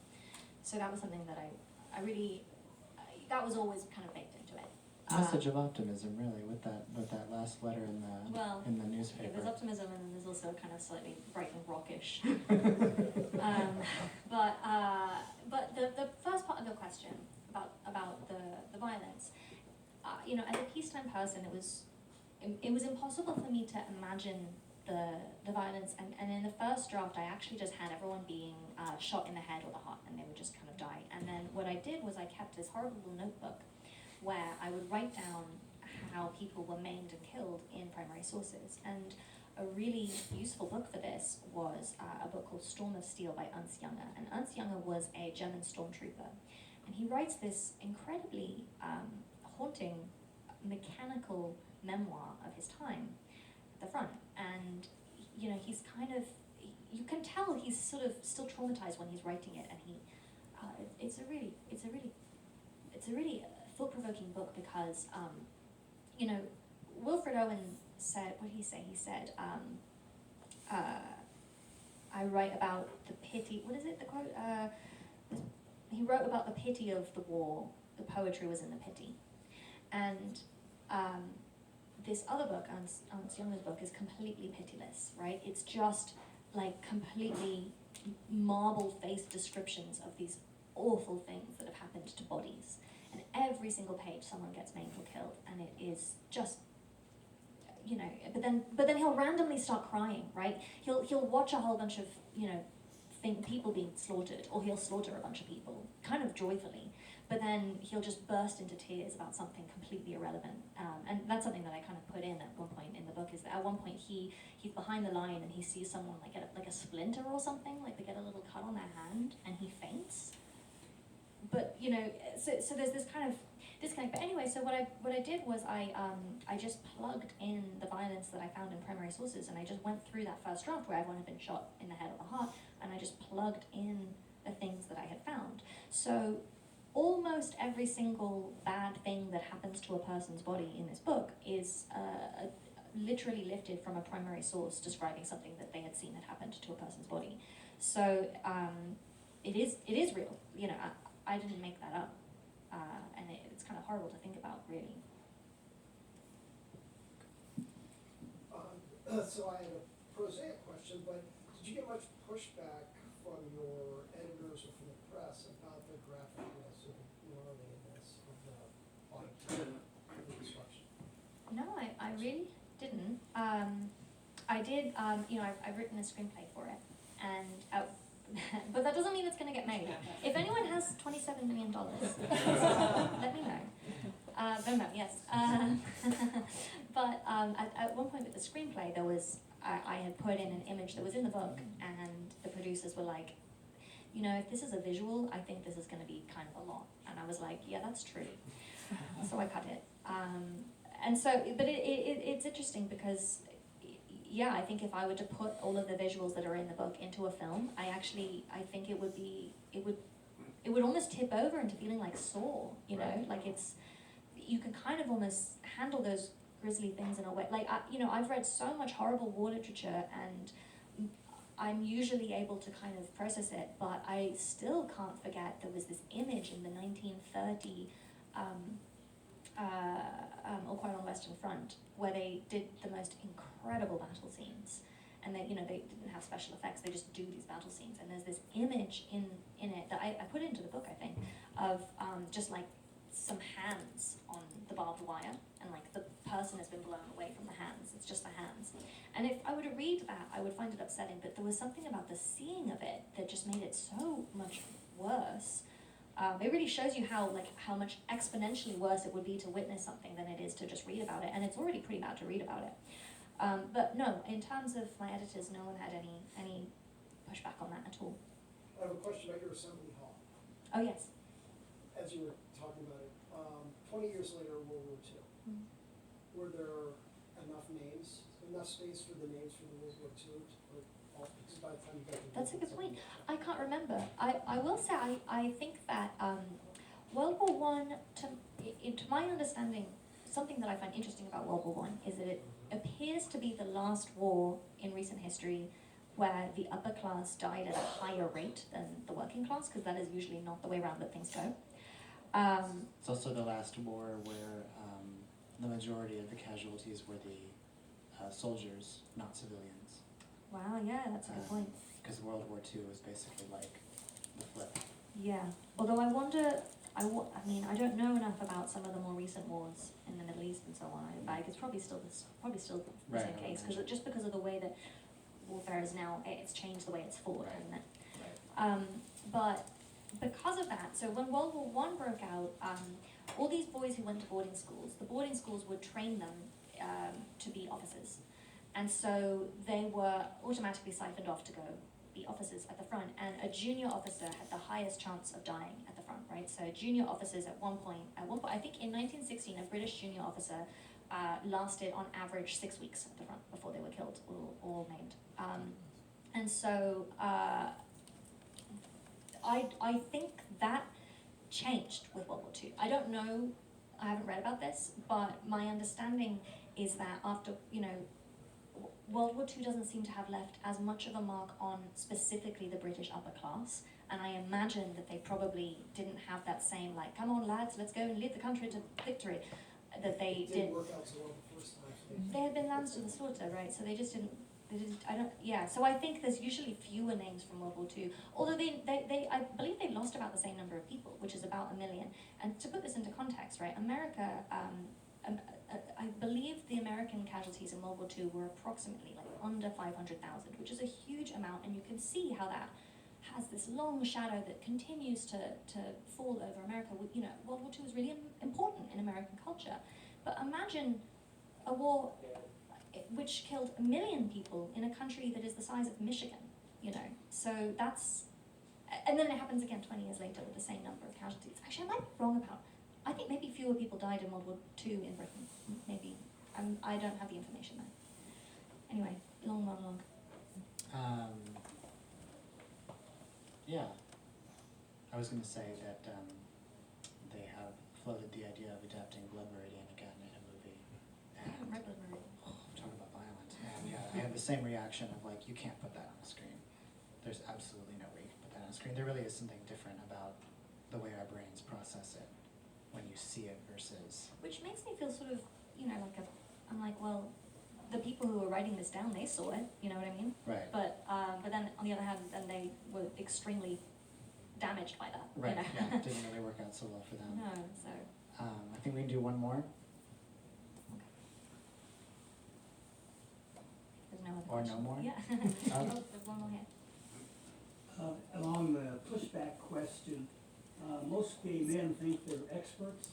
B: So that was something that I really, that was always kind of baked into it.
A: Message of optimism, really, with that last letter in the
B: Well,
A: newspaper.
B: Yeah, there's optimism and then there's also kind of slightly bright and rockish. But the first part of your question about the violence, you know, as a peacetime person, it was impossible for me to imagine the violence, and in the first draft I actually just had everyone being shot in the head or the heart, and they would just kind of die. And then what I did was I kept this horrible little notebook where I would write down how people were maimed and killed in primary sources. And a really useful book for this was a book called Storm of Steel by Ernst Junger. And Ernst Junger was a German stormtrooper. And he writes this incredibly haunting, mechanical memoir of his time at the front. And, you know, he's kind of, you can tell he's sort of still traumatized when he's writing it. And it's a really thought-provoking book because, you know, Wilfred Owen said, what did he say? He said, I write about the pity, what is it, the quote? He wrote about the pity of the war, the poetry was in the pity. And this other book, Ernst Junger's book, is completely pitiless, right? It's just like completely marble-faced descriptions of these awful things that have happened to bodies. And every single page someone gets maimed or killed, and it is just, you know, but then he'll randomly start crying, right? He'll watch a whole bunch of, you know, people being slaughtered, or he'll slaughter a bunch of people, kind of joyfully, but then he'll just burst into tears about something completely irrelevant. And that's something that I kind of put in at one point in the book, is that at one point he's behind the line and he sees someone like get like a splinter or something, like they get a little cut on their hand, and he faints. But, you know, so there's this kind of disconnect. But anyway, so what I did was I just plugged in the violence that I found in primary sources, and I just went through that first draft where everyone had been shot in the head or the heart, and I just plugged in the things that I had found. So almost every single bad thing that happens to a person's body in this book is literally lifted from a primary source describing something that they had seen that happened to a person's body. So it is real. You know, I didn't make that up, and it's kind of horrible to think about, really.
F: So I had a prosaic question, but did you get much pushback from your editors or from the press about the graphicness or the gnarliness of the destruction?
B: No, I really didn't. I did, you know, I've written a screenplay for it, and but that doesn't mean it's going to get made. If anyone has $27 million, let me know. Venmo, yes. But at one point with the screenplay, there was I had put in an image that was in the book, and the producers were like, you know, if this is a visual, I think this is going to be kind of a lot. And I was like, yeah, that's true. So I cut it. And so, but it's interesting because, yeah, I think if I were to put all of the visuals that are in the book into a film, I think it would almost tip over into feeling like Saw, you know,
F: Right.
B: like you can kind of almost handle those grisly things in a way. Like, you know, I've read so much horrible war literature, and I'm usually able to kind of process it, but I still can't forget there was this image in the 1930 All Quiet on the Western Front, where they did the most incredible battle scenes, and they didn't have special effects, they just do these battle scenes, and there's this image in it that I put into the book, I think, of just like some hands on the barbed wire, and like the person has been blown away from the hands, it's just the hands. And if I were to read that, I would find it upsetting, but there was something about the seeing of it that just made it so much worse. It really shows you how much exponentially worse it would be to witness something than it is to just read about it, and it's already pretty bad to read about it. But no, in terms of my editors, no one had any pushback on that at all.
F: I have a question about your assembly hall.
B: Oh yes.
F: As you were talking about it, 20 years later, World War II,
B: Mm.
F: were there enough space for the names for the World War II to put all, because by the time you got to
B: That's a good point.
F: I
B: I can't remember. I will say I think that World War One, to my understanding, something that I find interesting about World War One is that it appears to be the last war in recent history where the upper class died at a higher rate than the working class, because that is usually not the way around that things go.
A: It's also the last war where the majority of the casualties were the soldiers, not civilians.
B: Wow, yeah, that's a good point.
A: Because World War II was basically like the flip.
B: Yeah, although I wonder, I mean, I don't know enough about some of the more recent wars in the Middle East and so on. But it's probably still the same
A: Right, I would
B: case, because
A: imagine.
B: just because of the way that warfare is now, it's changed the way it's fought,
A: Right.
B: hasn't it?
A: Right.
B: But because of that, so when World War One broke out, all these boys who went to boarding schools, the boarding schools would train them to be officers, and so they were automatically siphoned off to go be officers at the front. And a junior officer had the highest chance of dying at the front, right? So junior officers at one point, I think in 1916, a British junior officer lasted on average 6 weeks at the front before they were killed or maimed. And so I think that changed with World War II. I don't know, I haven't read about this, but my understanding is that after, World War II doesn't seem to have left as much of a mark on specifically the British upper class, and I imagine that they probably didn't have that same, like, come on lads, let's go and lead the country to victory, that they
F: It didn't work out so well the first time. So
B: they had been lambs to the slaughter, right? So they just didn't. So I think there's usually fewer names from World War II. Although I believe they lost about the same number of people, which is about 1 million. And to put this into context, right? America, I believe the American casualties in World War II were approximately like under 500,000, which is a huge amount. And you can see how that has this long shadow that continues to fall over America. World War II was really important in American culture. But imagine a war which killed 1 million people in a country that is the size of Michigan, So that's, and then it happens again 20 years later with the same number of casualties. Actually, I might be wrong about, I think maybe fewer people died in World War II in Britain, maybe. I don't have the information there. Anyway, long monologue.
A: Yeah. I was going to say that they have floated the idea of adapting Blood Meridian again in a movie.
B: I haven't read Blood Meridian.
A: Talk about violent. And yeah, I have the same reaction of like, you can't put that on the screen. There's absolutely no way you can put that on the screen. There really is something different about the way our brains process it when you see it versus.
B: Which makes me feel sort of, I'm like, well, the people who were writing this down, they saw it, you know what I mean?
A: Right.
B: But then on the other hand, then they were extremely damaged by that.
A: Right. Yeah. It didn't really work out so well for them.
B: No, so.
A: I think we can do one more.
B: There's no other
A: Or no
B: question.
A: more?
B: Yeah.
A: Okay.
B: There's one more here.
C: Along the pushback question, most gay men think they're experts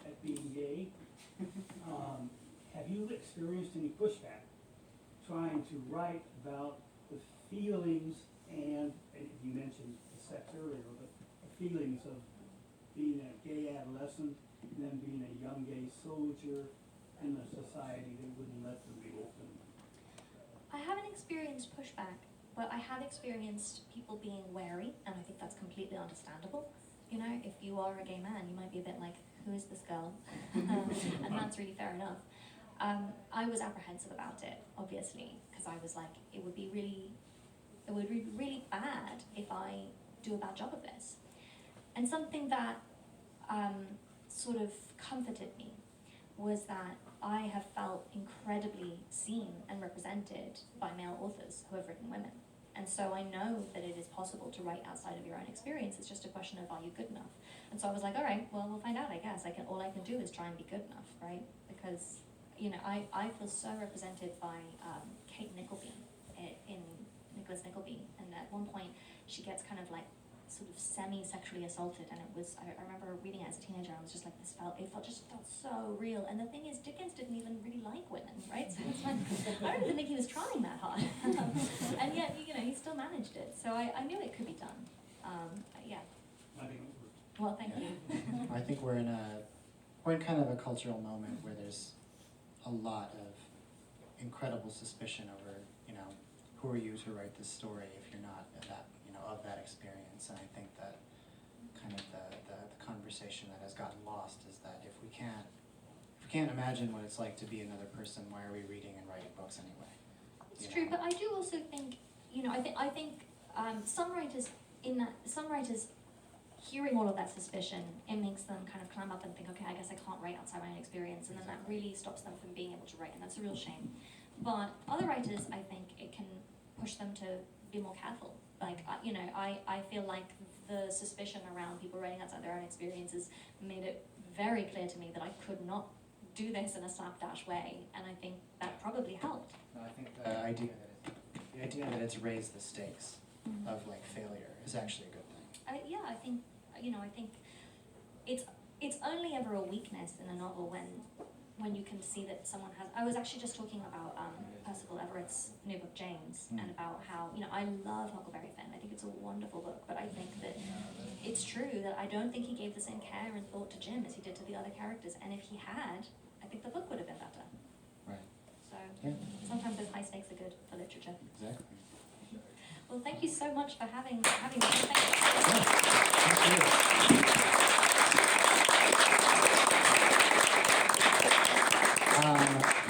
C: at being gay. Have you experienced any pushback trying to write about the feelings and you mentioned the sex earlier, but the feelings of being a gay adolescent and then being a young gay soldier in a society that wouldn't let them be open?
B: I haven't experienced pushback, but I have experienced people being wary, and I think that's completely understandable. If you are a gay man, you might be a bit like, who is this girl? And that's really fair enough. I was apprehensive about it, obviously, because I was like, it would be really bad if I do a bad job of this. And something that sort of comforted me was that I have felt incredibly seen and represented by male authors who have written women. And so I know that it is possible to write outside of your own experience. It's just a question of, are you good enough? And so I was like, all right, well, we'll find out, I guess. All I can do is try and be good enough, right? Because, I feel so represented by Kate Nickleby, in Nicholas Nickleby. And at one point, she gets kind of like sort of semi-sexually assaulted, and it was, I remember reading it as a teenager, I was just like, it felt so real. And the thing is, Dickens didn't even really like women, right? So it's like, I don't even think he was trying that hard. And yet, he still managed it. So I knew it could be done. Yeah.
C: I think it worked.
B: Well, thank you.
A: I think we're in kind of a cultural moment where there's a lot of incredible suspicion over, who are you to write this story if you're not of that experience. And I think that kind of the conversation that has gotten lost is that if we can't imagine what it's like to be another person, why are we reading and writing books anyway?
B: It's true, but I do also think you know, I think some writers hearing all of that suspicion, it makes them kind of climb up and think, okay, I guess I can't write outside my own experience, and then that really stops them from being able to write, and that's a real shame. But other writers, I think it can push them to be more careful. Like, you know, I feel like the suspicion around people writing outside their own experiences made it very clear to me that I could not do this in a slapdash way, and I think that probably helped.
A: No, I think the idea that it's raised the stakes of like failure is actually a good thing.
B: I think, you know, I think it's only ever a weakness in a novel when you can see that someone has. I was actually just talking about Percival Everett's new book James, and about how, you know, I love Huckleberry Finn. I think it's a wonderful book, but I think that it's true that I don't think he gave the same care and thought to Jim as he did to the other characters. And if he had, I think the book would have been better.
A: Right.
B: So
A: Yeah.
B: sometimes those high stakes are good for literature.
A: Exactly.
B: Well, thank you so much for having me. Thank you.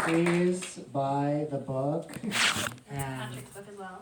A: Please buy the book and
B: Patrick's book as well.